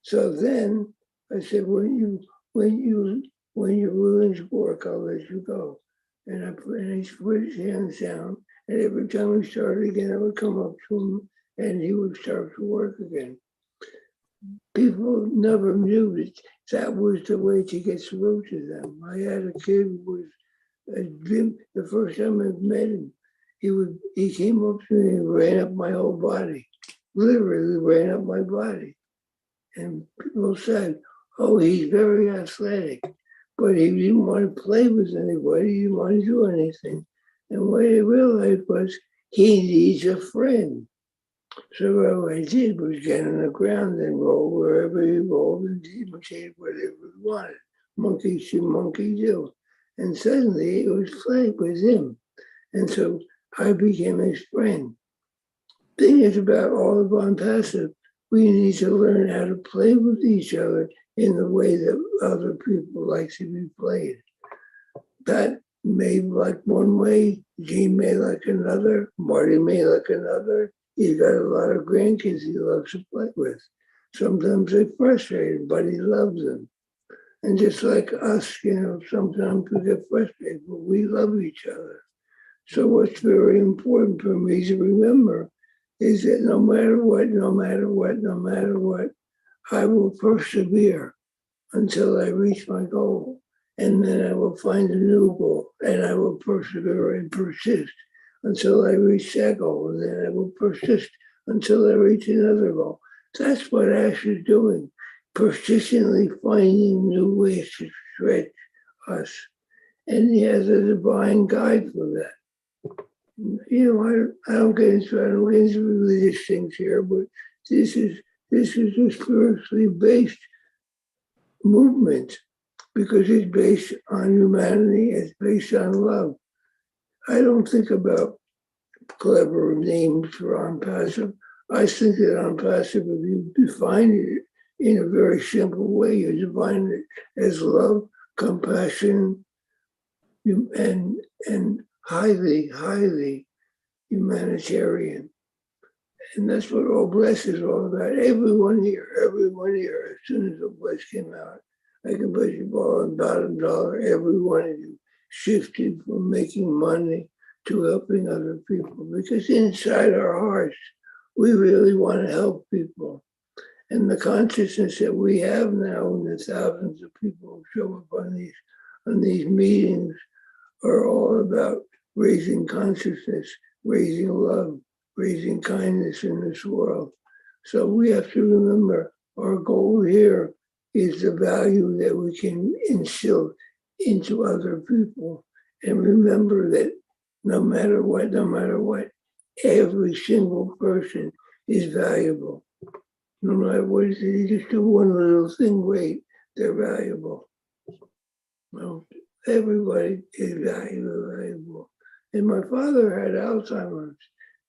So then I said, when your rulings work, I'll let you go. And he put his hands down, and every time he started again, I would come up to him and he would start to work again. People never knew that was the way to get through to them. I had a kid who was the first time I met him, he came up to me and ran up my whole body, literally ran up my body. And people said, oh, he's very athletic, but he didn't want to play with anybody, he didn't want to do anything. And what I realized was he needs a friend. So what I did was get on the ground and roll wherever he rolled and imitate whatever he wanted. Monkey see, monkey do. And suddenly it was playing with him. And so I became his friend. The thing is about all of ONPASSIVE, we need to learn how to play with each other in the way that other people like to be played. Pat may like one way, Gene may like another, Marty may like another. He's got a lot of grandkids he loves to play with. Sometimes they're frustrated, but he loves them. And just like us, you know, sometimes we get frustrated, but we love each other. So what's very important for me to remember is that no matter what, no matter what, no matter what, I will persevere until I reach my goal. And then I will find a new goal, and I will persevere and persist until I reach that goal. And then I will persist until I reach another goal. That's what Ash is doing, persistently finding new ways to stretch us. And he has a divine guide for that. You know, I don't get into religious things here, but this is a spiritually based movement because it's based on humanity, it's based on love. I don't think about clever names for ONPASSIVE. I think that ONPASSIVE, if you define it in a very simple way, you define it as love, compassion, and highly, highly humanitarian. And that's what All Bless is all about. Everyone here, as soon as All Bless came out, I can bet you ball on bottom dollar, every one of you shifted from making money to helping other people. Because inside our hearts, we really want to help people. And the consciousness that we have now, and the thousands of people who show up on these meetings, are all about raising consciousness, raising love, raising kindness in this world. So we have to remember our goal here is the value that we can instill into other people. And remember that no matter what, every single person is valuable. No matter what it is, you just do one little thing great, they're valuable. Well, everybody is valuable. And my father had Alzheimer's.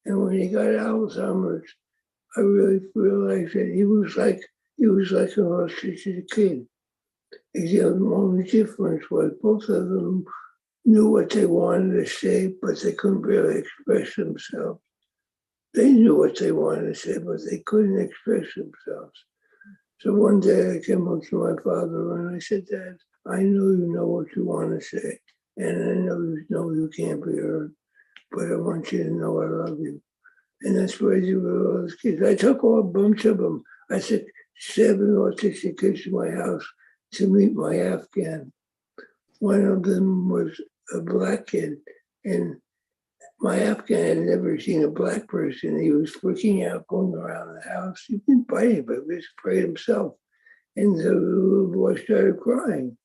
And when he got Alzheimer's, I really realized that he was like an autistic kid. The only difference was both of them knew what they wanted to say, but they couldn't really express themselves. They knew what they wanted to say, but they couldn't express themselves. So one day I came up to my father and I said, Dad, I know you know what you want to say, and I know you can't be heard, but I want you to know I love you. And that's what I do with all those kids. I took a bunch of them. I took 7 autistic kids to my house to meet my Afghan. One of them was a Black kid, and my Afghan had never seen a Black person. He was freaking out, going around the house. He didn't bite anybody, he was afraid himself. And the little boy started crying.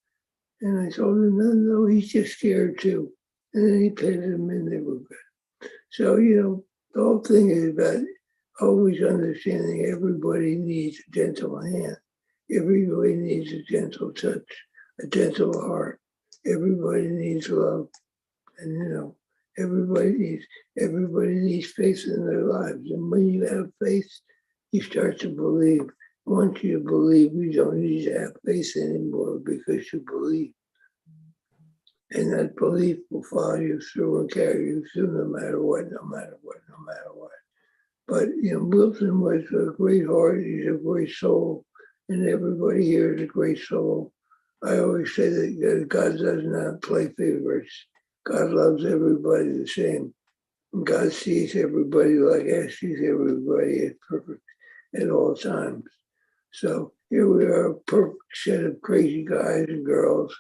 And I told him, no, he's just scared too. And then he petted him and they were good. So, the whole thing is about always understanding everybody needs a gentle hand. Everybody needs a gentle touch, a gentle heart. Everybody needs love. And, everybody needs faith in their lives. And when you have faith, you start to believe. Once you believe, you don't need to have faith anymore because you believe. And that belief will follow you through and carry you through no matter what. But, Wilson was a great heart. He's a great soul. And everybody here is a great soul. I always say that God does not play favorites. God loves everybody the same. And God sees everybody like Ash sees everybody as perfect at all times. So here we are, a perfect set of crazy guys and girls,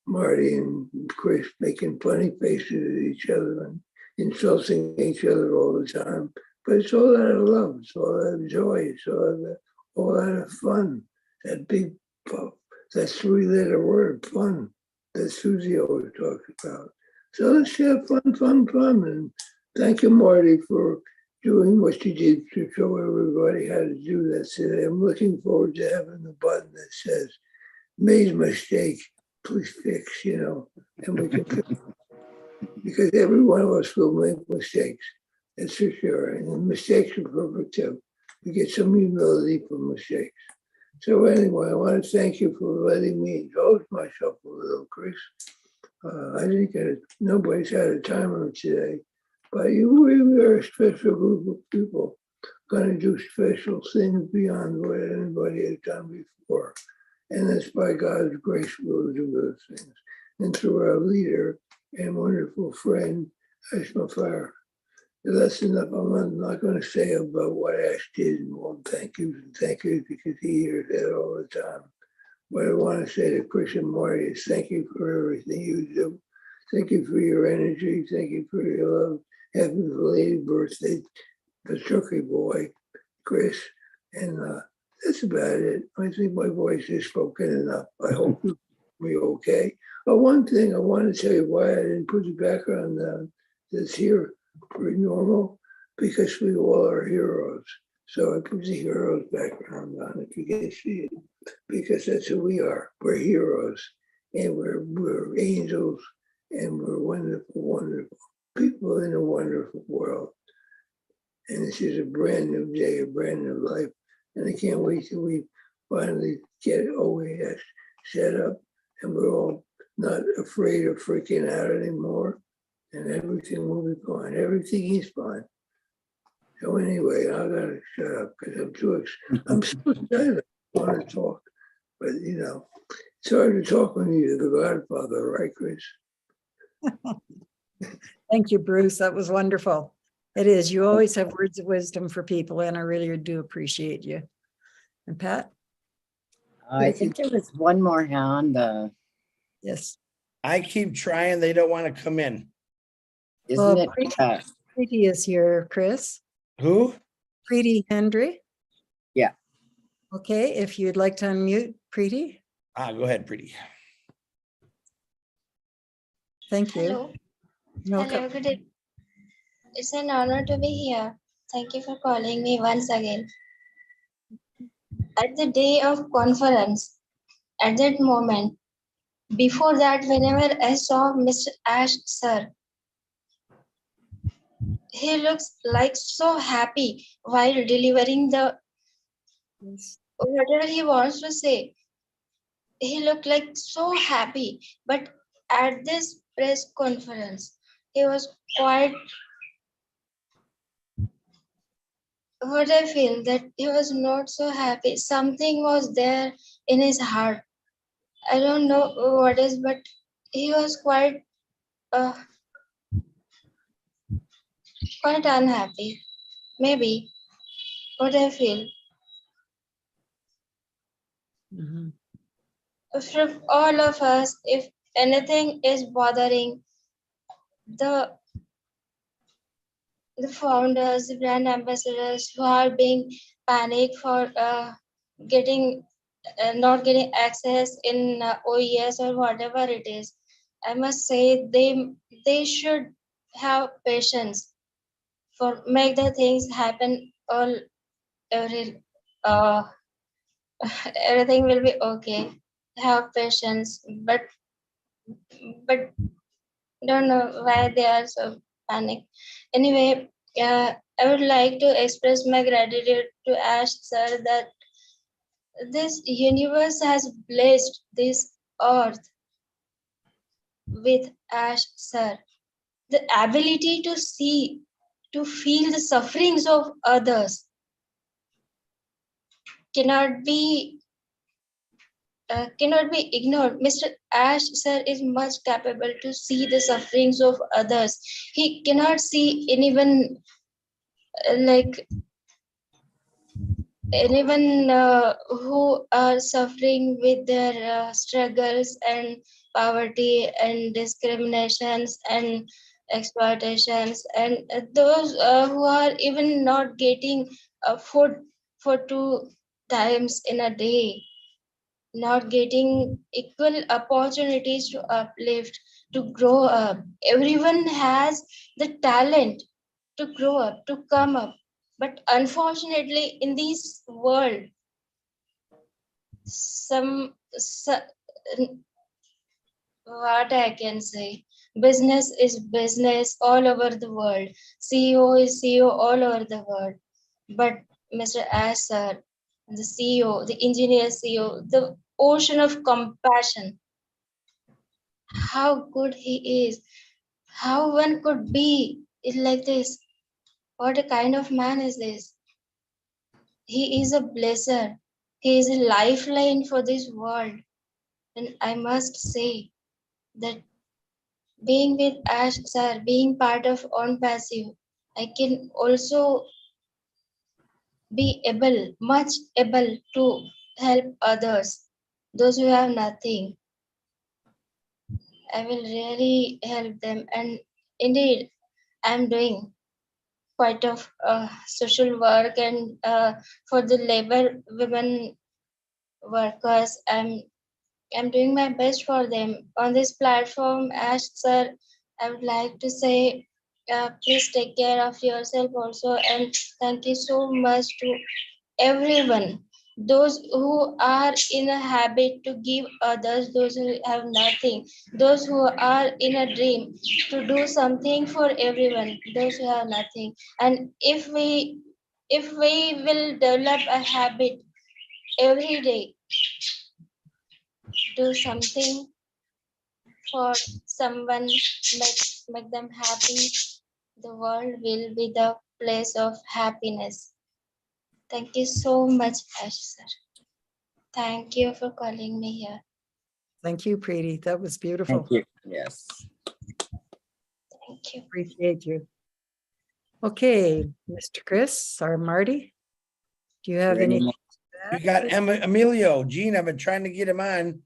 Marty and Chris making funny faces at each other and insulting each other all the time. But it's all out of love, it's all out of joy, it's all out of fun. That big, that 3-letter word, fun, that Susie always talks about. So let's have fun. And thank you, Marty, for doing what you did to show everybody how to do that today. I'm looking forward to having the button that says, made a mistake, please fix, and we can fix it. Because every one of us will make mistakes, that's for sure. And the mistakes are perfect too. We get some humility from mistakes. So anyway, I want to thank you for letting me indulge myself a little, Chris. I think nobody's had a time on today. But you really are a special group of people going to do special things beyond what anybody has done before. And that's by God's grace we'll do those things. And through our leader and wonderful friend, Ash my fire. That's enough. I'm not going to say about what Ash did and all thank yous and thank yous because he hears that all the time. What I want to say to Chris and Marty is thank you for everything you do. Thank you for your energy. Thank you for your love. Happy belated birthday, the turkey boy, Chris. And that's about it. I think my voice is spoken enough. I hope you'll be okay. But one thing I want to tell you why I didn't put the background that's here pretty normal, because we all are heroes. So I put the heroes background on if you can see it, because that's who we are. We're heroes, and we're angels, and we're wonderful, wonderful people in a wonderful world. And this is a brand new day, a brand new life. And I can't wait till we finally get OAS set up and we're all not afraid of freaking out anymore. And everything will be fine. Everything is fine. So anyway, I gotta shut up because I'm so excited. I want to talk, but you know, it's hard to talk when you're the Godfather, right, Chris? Thank you, Bruce. That was wonderful. It is. You always have words of wisdom for people, and I really do appreciate you. And Pat? I think there was one more hand. Yes. I keep trying. They don't want to come in. Isn't it? Preeti is here, Chris. Who? Preeti Hendry. Yeah. Okay, if you'd like to unmute, Preeti. Go ahead, Preeti. Thank you. Hello. Hello, good day. It's an honor to be here. Thank you for calling me once again. At the day of conference, at that moment, before that, whenever I saw Mr. Ash sir, he looks like so happy while delivering the whatever he wants to say. He looked like so happy, but at this press conference, he was quite, what I feel that he was not so happy. Something was there in his heart. I don't know what is, but he was quite unhappy. Maybe what I feel. From all of us, if anything is bothering the founders, the brand ambassadors who are being panicked for not getting access in OES or whatever it is, I must say they should have patience for make the things happen. Everything will be okay. Have patience, but don't know why they are so panicked. Anyway, I would like to express my gratitude to Ash sir that this universe has blessed this earth with Ash sir. The ability to see, to feel the sufferings of others cannot be ignored. Mr. Ash sir is much capable to see the sufferings of others. He cannot see anyone who are suffering with their struggles and poverty and discriminations and exploitations, and those who are even not getting food for 2 times in a day, not getting equal opportunities to uplift, to grow up. Everyone has the talent to grow up, to come up. But unfortunately, in this world, what I can say, business is business all over the world. CEO is CEO all over the world. But Mr. Asser, the CEO, the engineer CEO, the ocean of compassion, how good he is, how one could be like this. What a kind of man is this? He is a blesser. He is a lifeline for this world. And I must say that being with Ash sir, being part of ONPASSIVE, I can also be much able to help others, those who have nothing. I will really help them. And indeed, I'm doing quite of social work and for the labor women workers. I'm doing my best for them. On this platform, Ash sir, I would like to say, please take care of yourself also, and thank you so much to everyone. Those who are in a habit to give others, those who have nothing, those who are in a dream to do something for everyone, those who have nothing. And if we will develop a habit every day, do something for someone, make them happy, the world will be the place of happiness. Thank you so much, Ash sir. Thank you for calling me here. Thank you, Preeti. That was beautiful. Thank you. Yes. Thank you. Appreciate you. Okay, Mr. Chris or Marty, do you have any? We got Emilio. Gene, I've been trying to get him on.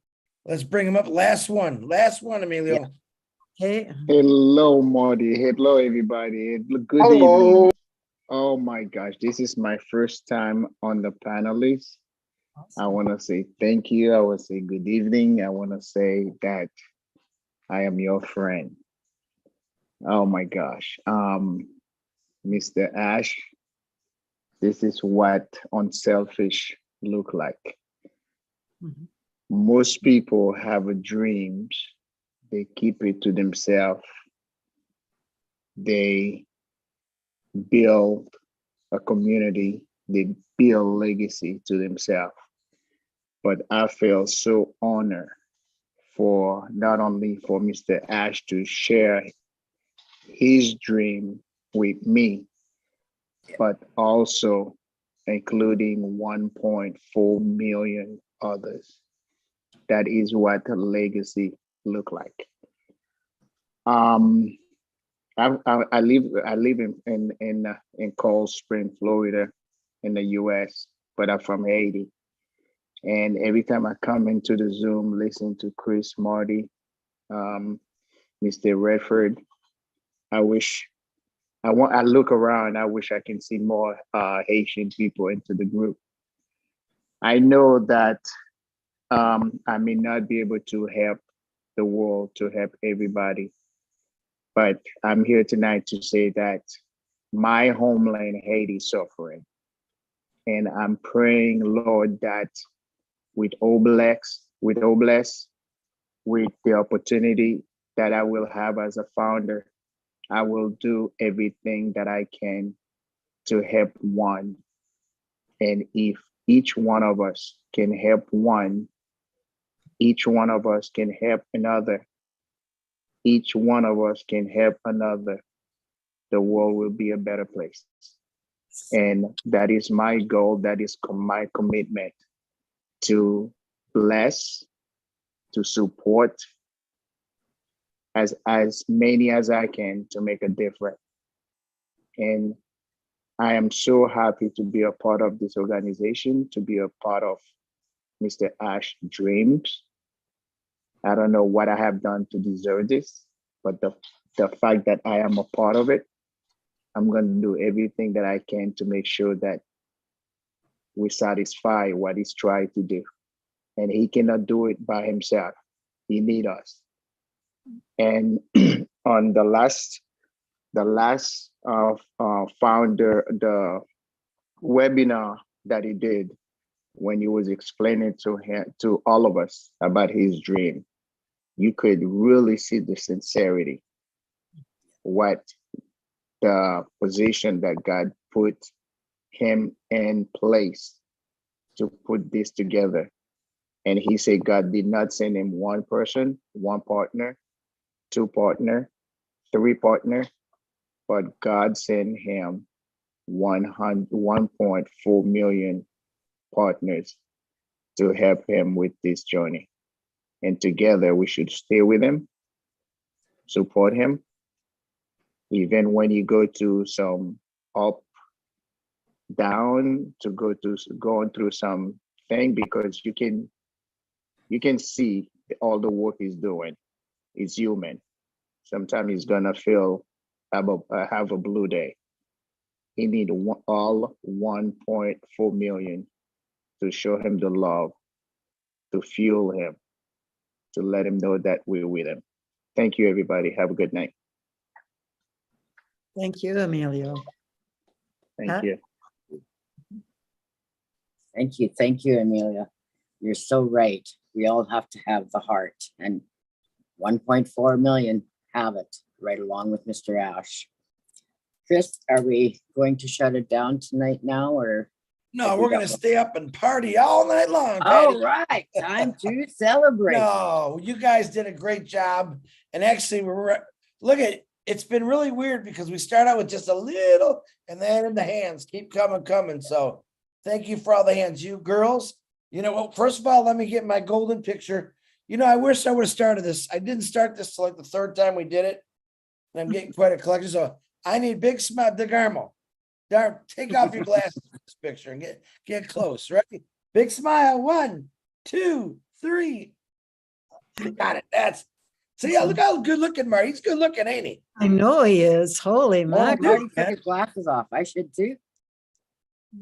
Let's bring him up. Last one, Emilio. Hey. Hello, Marty. Hello, everybody. Good Hello. evening. Oh my gosh, this is my first time on the panelist. I want to say thank you. I want to say good evening. I want to say that I am your friend. Oh my gosh. Mr. Ash, this is what unselfish look like. Most people have a dreams. They keep it to themselves. They build a community. They build legacy to themselves. But I feel so honored for not only for Mr. Ash to share his dream with me, but also including 1.4 million others. That is what a legacy look like. I live in Cold Spring, Florida, in the U.S., but I'm from Haiti. And every time I come into the Zoom, listen to Chris, Marty, Mr. Redford, I look around, I wish I can see more Haitian people into the group. I know that I may not be able to help the world, to help everybody, but I'm here tonight to say that my homeland, Haiti, is suffering. And I'm praying, Lord, that with Oblex, with the opportunity that I will have as a founder, I will do everything that I can to help one. And if each one of us can help one, each one of us can help another, each one of us can help another, the world will be a better place. And that is my goal, that is my commitment, to bless, to support as many as I can to make a difference. And I am so happy to be a part of this organization, to be a part of Mr. Ash Dreams. I don't know what I have done to deserve this, but the fact that I am a part of it, I'm going to do everything that I can to make sure that we satisfy what he's trying to do. And he cannot do it by himself. He needs us. And on the last founder, the webinar that he did, when he was explaining to all of us about his dream, you could really see the sincerity, what the position that God put him in place to put this together. And he said God did not send him one person, one partner, two partner, three partner, but God sent him 1.4 million partners to help him with this journey. And together we should stay with him. support him. Even when you go to some up, down, to going through some thing, because you can see all the work he's doing. It's human. Sometimes he's gonna have a blue day. He need all 1.4 million to show him the love, to fuel him, to let him know that we're with him. Thank you, everybody. Have a good night. Thank you, Emilio. Thank Pat? you. Thank you, Amelia. You're so right. We all have to have the heart, and 1.4 million have it, right along with Mr. Ash. Chris, are we going to shut it down tonight now, or? No, we're gonna stay up and party all night long. All Patty. right, time to celebrate. No, you guys did a great job. And actually, look at it's been really weird because we start out with just a little, and then the hands keep coming. So thank you for all the hands. You girls, you know what? First of all, let me get my golden picture. You know, I wish I would have started this. I didn't start this till like the third time we did it. And I'm getting quite a collection. So I need big smile, DeGarmo. Darn, take off your glasses for this picture and get close, right? Big smile. 1, 2, 3. Got it. See, yeah, look how good looking Marty. He's good looking, ain't he? I know he is. Holy mackerel. Marty took his glasses off. I should too.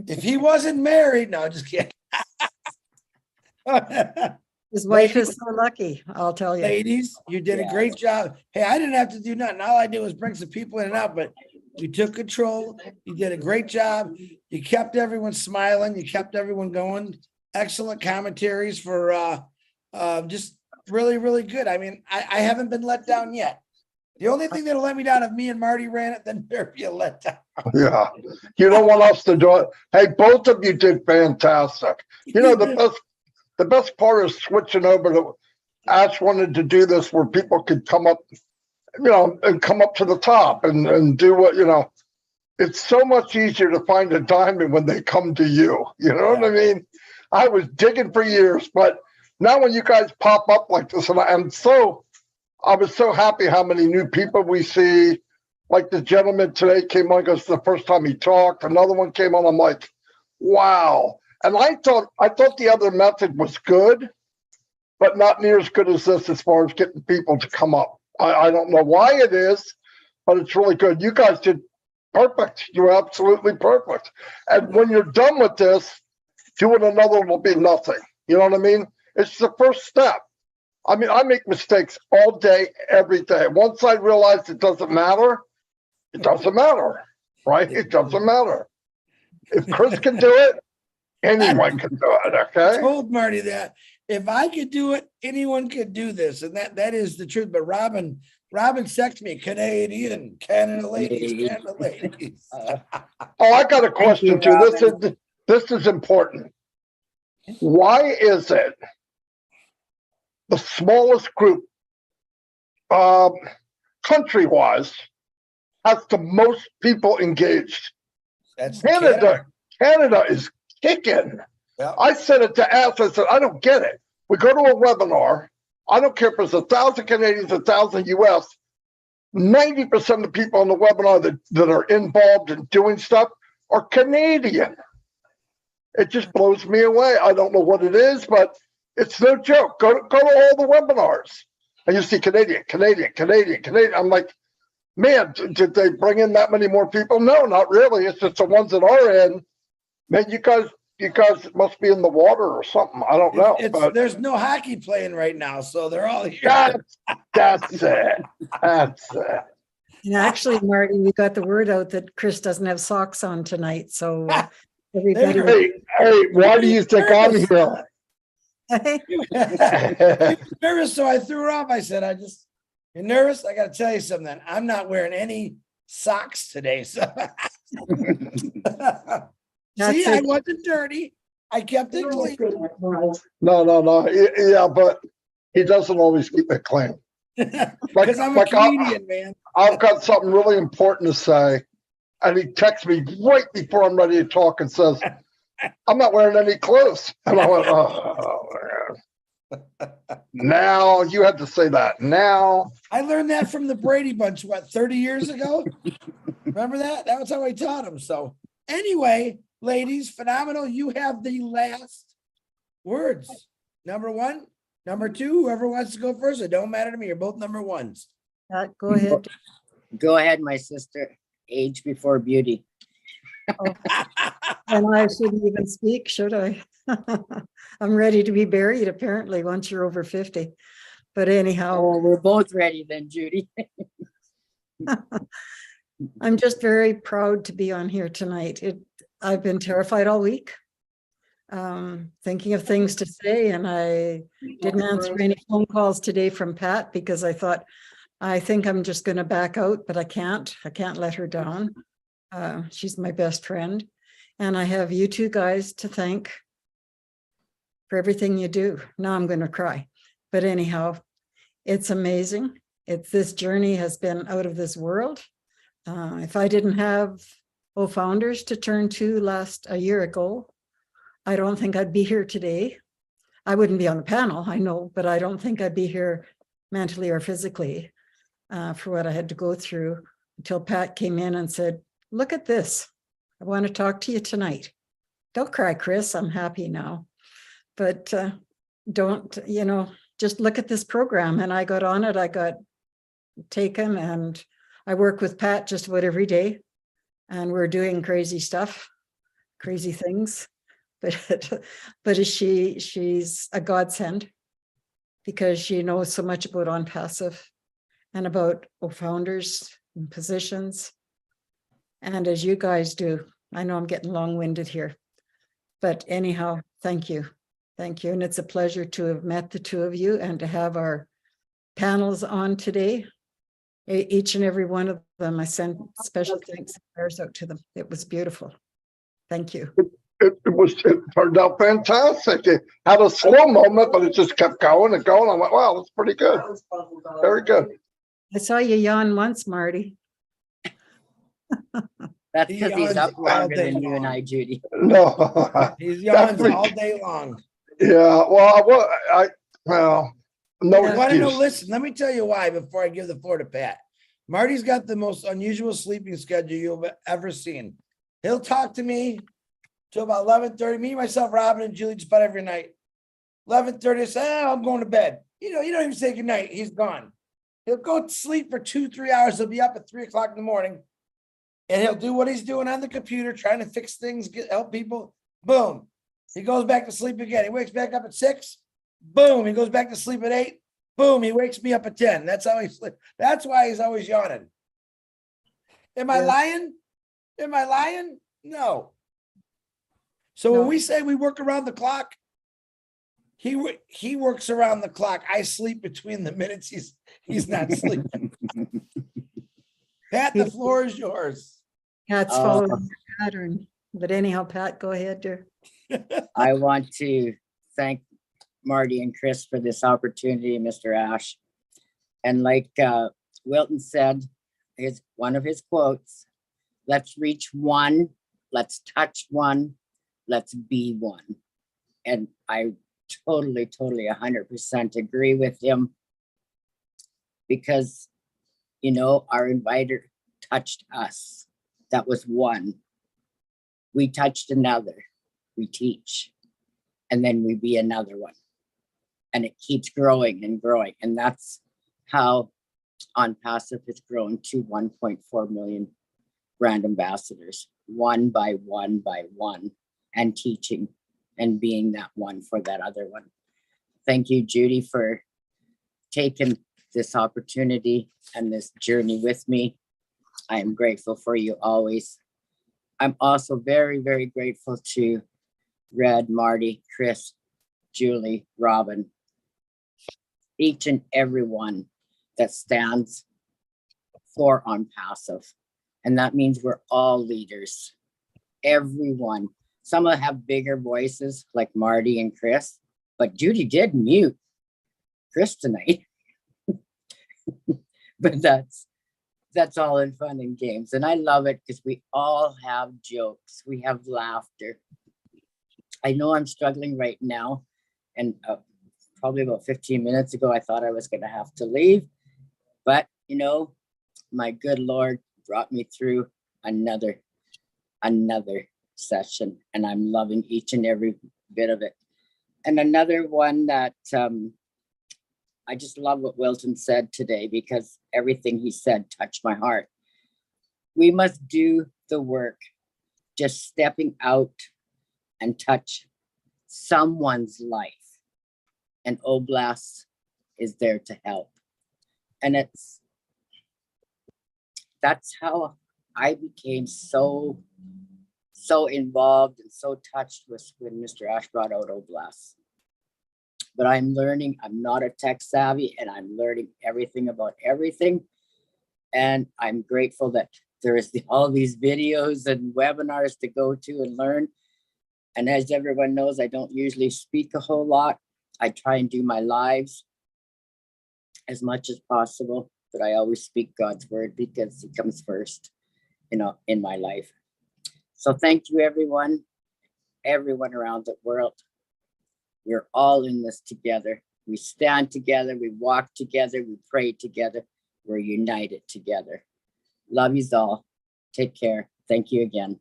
If he wasn't married, no, just kidding. His wife is so lucky, I'll tell you. Ladies, you did a great job. Hey, I didn't have to do nothing. All I did was bring some people in and out, but you took control. You did a great job. You kept everyone smiling. You kept everyone going. Excellent commentaries for just really, really good. I mean, I haven't been let down yet. The only thing that'll let me down if me and Marty ran it, then there'd be a letdown. Yeah. You don't want us to do it. Hey, both of you did fantastic. You know, the best part is switching over to Ash wanted to do this where people could come up, you know, and come up to the top and do what, you know, it's so much easier to find a diamond when they come to you. You know what I mean? I was digging for years, but now when you guys pop up like this, and I was so happy how many new people we see. Like the gentleman today came on because the first time he talked, another one came on. I'm like, wow. And I thought the other method was good, but not near as good as this as far as getting people to come up. I don't know why it is, but it's really good. You guys did perfect. You were absolutely perfect. And when you're done with this, doing another one will be nothing. You know what I mean? It's the first step. I mean, I make mistakes all day, every day. Once I realize it doesn't matter, it doesn't matter, right? It doesn't matter. If Chris can do it, anyone can do it, okay? I told Marty that if I could do it, anyone could do this. And that is the truth. But Robin texted me, Canada ladies. Oh, I got a question too. This is important. Why is it the smallest group, country-wise, has the most people engaged? That's Canada. Canada is kicking. Yep. I said it to Ash. I said, I don't get it. We go to a webinar. I don't care if it's 1,000 Canadians, 1,000 US. 90% of the people on the webinar that are involved in doing stuff are Canadian. It just blows me away. I don't know what it is, but it's no joke. Go to all the webinars and you see Canadian. I'm like, man, did they bring in that many more people? No, not really. It's just the ones that are in. Man, you guys must be in the water or something. I don't know. But there's no hockey playing right now, so they're all here. That's it. That's it. And actually, Marty, we got the word out that Chris doesn't have socks on tonight. So everybody. Hey, why do you think I'm here? He was nervous, so I threw her off. I said, you're nervous? I got to tell you something. I'm not wearing any socks today. So see, I wasn't dirty. I kept it clean. No. Yeah, but he doesn't always keep it clean. Because I'm a comedian, man. I've got something really important to say. And he texts me right before I'm ready to talk and says, I'm not wearing any clothes. And I went, oh man. Now you have to say that. Now I learned that from the Brady Bunch, what, 30 years ago? Remember that? That was how I taught them. So anyway, ladies, phenomenal. You have the last words. Number one, number two, whoever wants to go first, it don't matter to me. You're both number ones. Go ahead. Go ahead, my sister. Age before beauty. And I shouldn't even speak, should I? I'm ready to be buried, apparently, once you're over 50. But anyhow. Oh, we're both ready then, Judy. I'm just very proud to be on here tonight. I've been terrified all week, thinking of things to say, and I didn't answer any phone calls today from Pat because I thought, I think I'm just going to back out, but I can't let her down. She's my best friend. And I have you two guys to thank for everything you do. Now I'm going to cry. But anyhow, it's amazing. This journey has been out of this world. If I didn't have founders to turn to a year ago, I don't think I'd be here today. I wouldn't be on the panel, I know, but I don't think I'd be here mentally or physically for what I had to go through until Pat came in and said, look at this. I want to talk to you tonight. Don't cry, Chris. I'm happy now. But don't, just look at this program. And I got on it. I got taken, and I work with Pat just about every day. And we're doing crazy stuff, crazy things. But she's a godsend because she knows so much about ONPASSIVE and about founders and positions. And as you guys do, I know I'm getting long-winded here, but anyhow, thank you. Thank you. And it's a pleasure to have met the two of you and to have our panels on today. Each and every one of them, I send special thanks and prayers out to them. It was beautiful. Thank you. it turned out fantastic. It had a slow moment, but it just kept going and going. I went, wow, that's pretty good. Very good. I saw you yawn once, Marty. That's because he's up longer than you and I, Judy. No. He's yawns all day long. Yeah, well, no You want to know, excuse. listen, let me tell you why before I give the floor to Pat. Marty's got the most unusual sleeping schedule you've ever seen. He'll talk to me till about 11:30. Me, myself, Robin, and Julie just about every night. 11:30, I say, I'm going to bed. You don't even say goodnight. He's gone. He'll go to sleep for 2-3 hours. He'll be up at 3 o'clock in the morning. And he'll do what he's doing on the computer, trying to fix things, help people. Boom. He goes back to sleep again. He wakes back up at 6. Boom. He goes back to sleep at 8. Boom. He wakes me up at 10. That's how he sleeps. That's why he's always yawning. Am I lying? Am I lying? No. So when we say we work around the clock, he works around the clock. I sleep between the minutes he's not sleeping. Pat, the floor is yours. Pat's following the pattern. But anyhow, Pat, go ahead, dear. I want to thank Marty and Chris for this opportunity, Mr. Ash. And like Wilton said, one of his quotes, let's reach one, let's touch one, let's be one. And I totally 100% agree with him because, our inviter touched us. That was one. We touched another. We teach. And then we be another one. And it keeps growing and growing. And that's how ONPASSIVE has grown to 1.4 million brand ambassadors, one by one by one, and teaching and being that one for that other one. Thank you, Judy, for taking this opportunity and this journey with me. I am grateful for you always. I'm also very, very grateful to Red, Marty, Chris, Julie, Robin, each and every one that stands for ONPASSIVE. And that means we're all leaders, everyone. Some will have bigger voices like Marty and Chris, but Judy did mute Chris tonight. But that's all in fun and games. And I love it because we all have jokes. We have laughter. I know I'm struggling right now. And probably about 15 minutes ago, I thought I was going to have to leave. But, you know, my good Lord brought me through another session, and I'm loving each and every bit of it. And another one that I just love what Wilton said today, because everything he said touched my heart. We must do the work, just stepping out and touch someone's life. And Oblast is there to help. And that's how I became so involved and so touched with when Mr. Ash brought out Oblast. But I'm learning, I'm not a tech savvy, and I'm learning everything about everything. And I'm grateful that there is all these videos and webinars to go to and learn. And as everyone knows, I don't usually speak a whole lot. I try and do my lives as much as possible, but I always speak God's word because it comes first, you know, in my life. So thank you, everyone around the world. We're all in this together. We stand together, we walk together, we pray together, we're united together. Love yous all. Take care. Thank you again.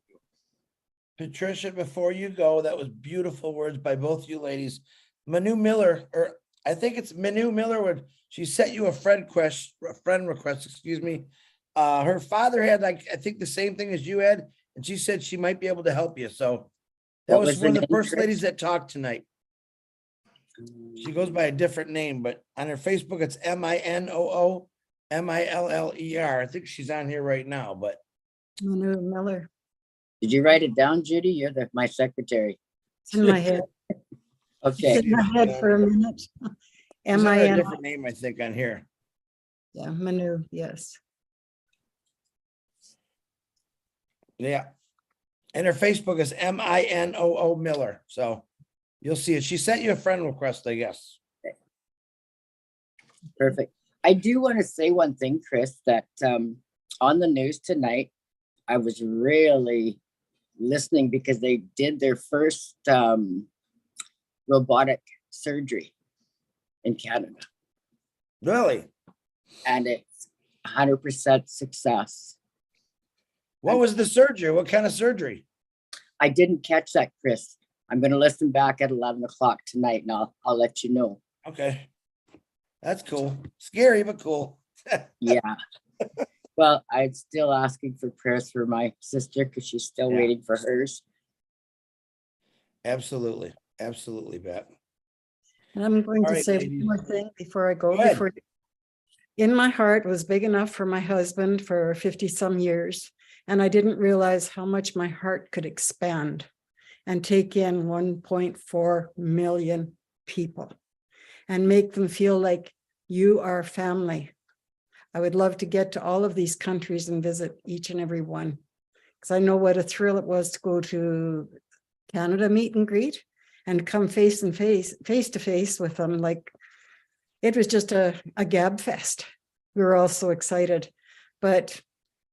Patricia, before you go, that was beautiful words by both you ladies. Manu Miller, or I think it's Manu Miller, she sent you a friend request, excuse me. Her father had, like, I think the same thing as you had, and she said she might be able to help you. So that was one of the first ladies that talked tonight. She goes by a different name, but on her Facebook, it's MINOO MILLER. I think she's on here right now, but. Manu Miller. Did you write it down, Judy? You're my secretary. It's in my head. Okay. It's in my head for a minute. She's under a MIN. different name, I think, on here. Yeah, Manu, yes. Yeah. And her Facebook is MINOO Miller. So you'll see it. She sent you a friend request, I guess. Perfect. I do want to say one thing, Chris, that on the news tonight, I was really listening because they did their first robotic surgery in Canada. Really? And it's 100% success. What was the surgery? What kind of surgery? I didn't catch that, Chris. I'm going to listen back at 11 o'clock tonight, and I'll let you know. Okay. That's cool. Scary, but cool. Yeah. Well, I'm still asking for prayers for my sister because she's still waiting for hers. Absolutely. Absolutely, Pat. And I'm going All to right, say ladies. one more thing before I go. Go ahead. Before, in my heart was big enough for my husband for 50 some years. And I didn't realize how much my heart could expand and take in 1.4 million people and make them feel like you are family. I would love to get to all of these countries and visit each and every one, because I know what a thrill it was to go to Canada meet and greet and come face to face with them. Like, it was just a gab fest. We were all so excited, but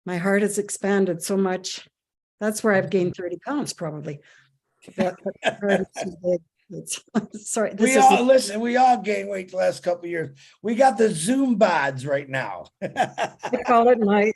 my heart has expanded so much. That's where I've gained 30 pounds probably. Sorry. We all gained weight the last couple of years. We got the Zoom bods right now. I call it my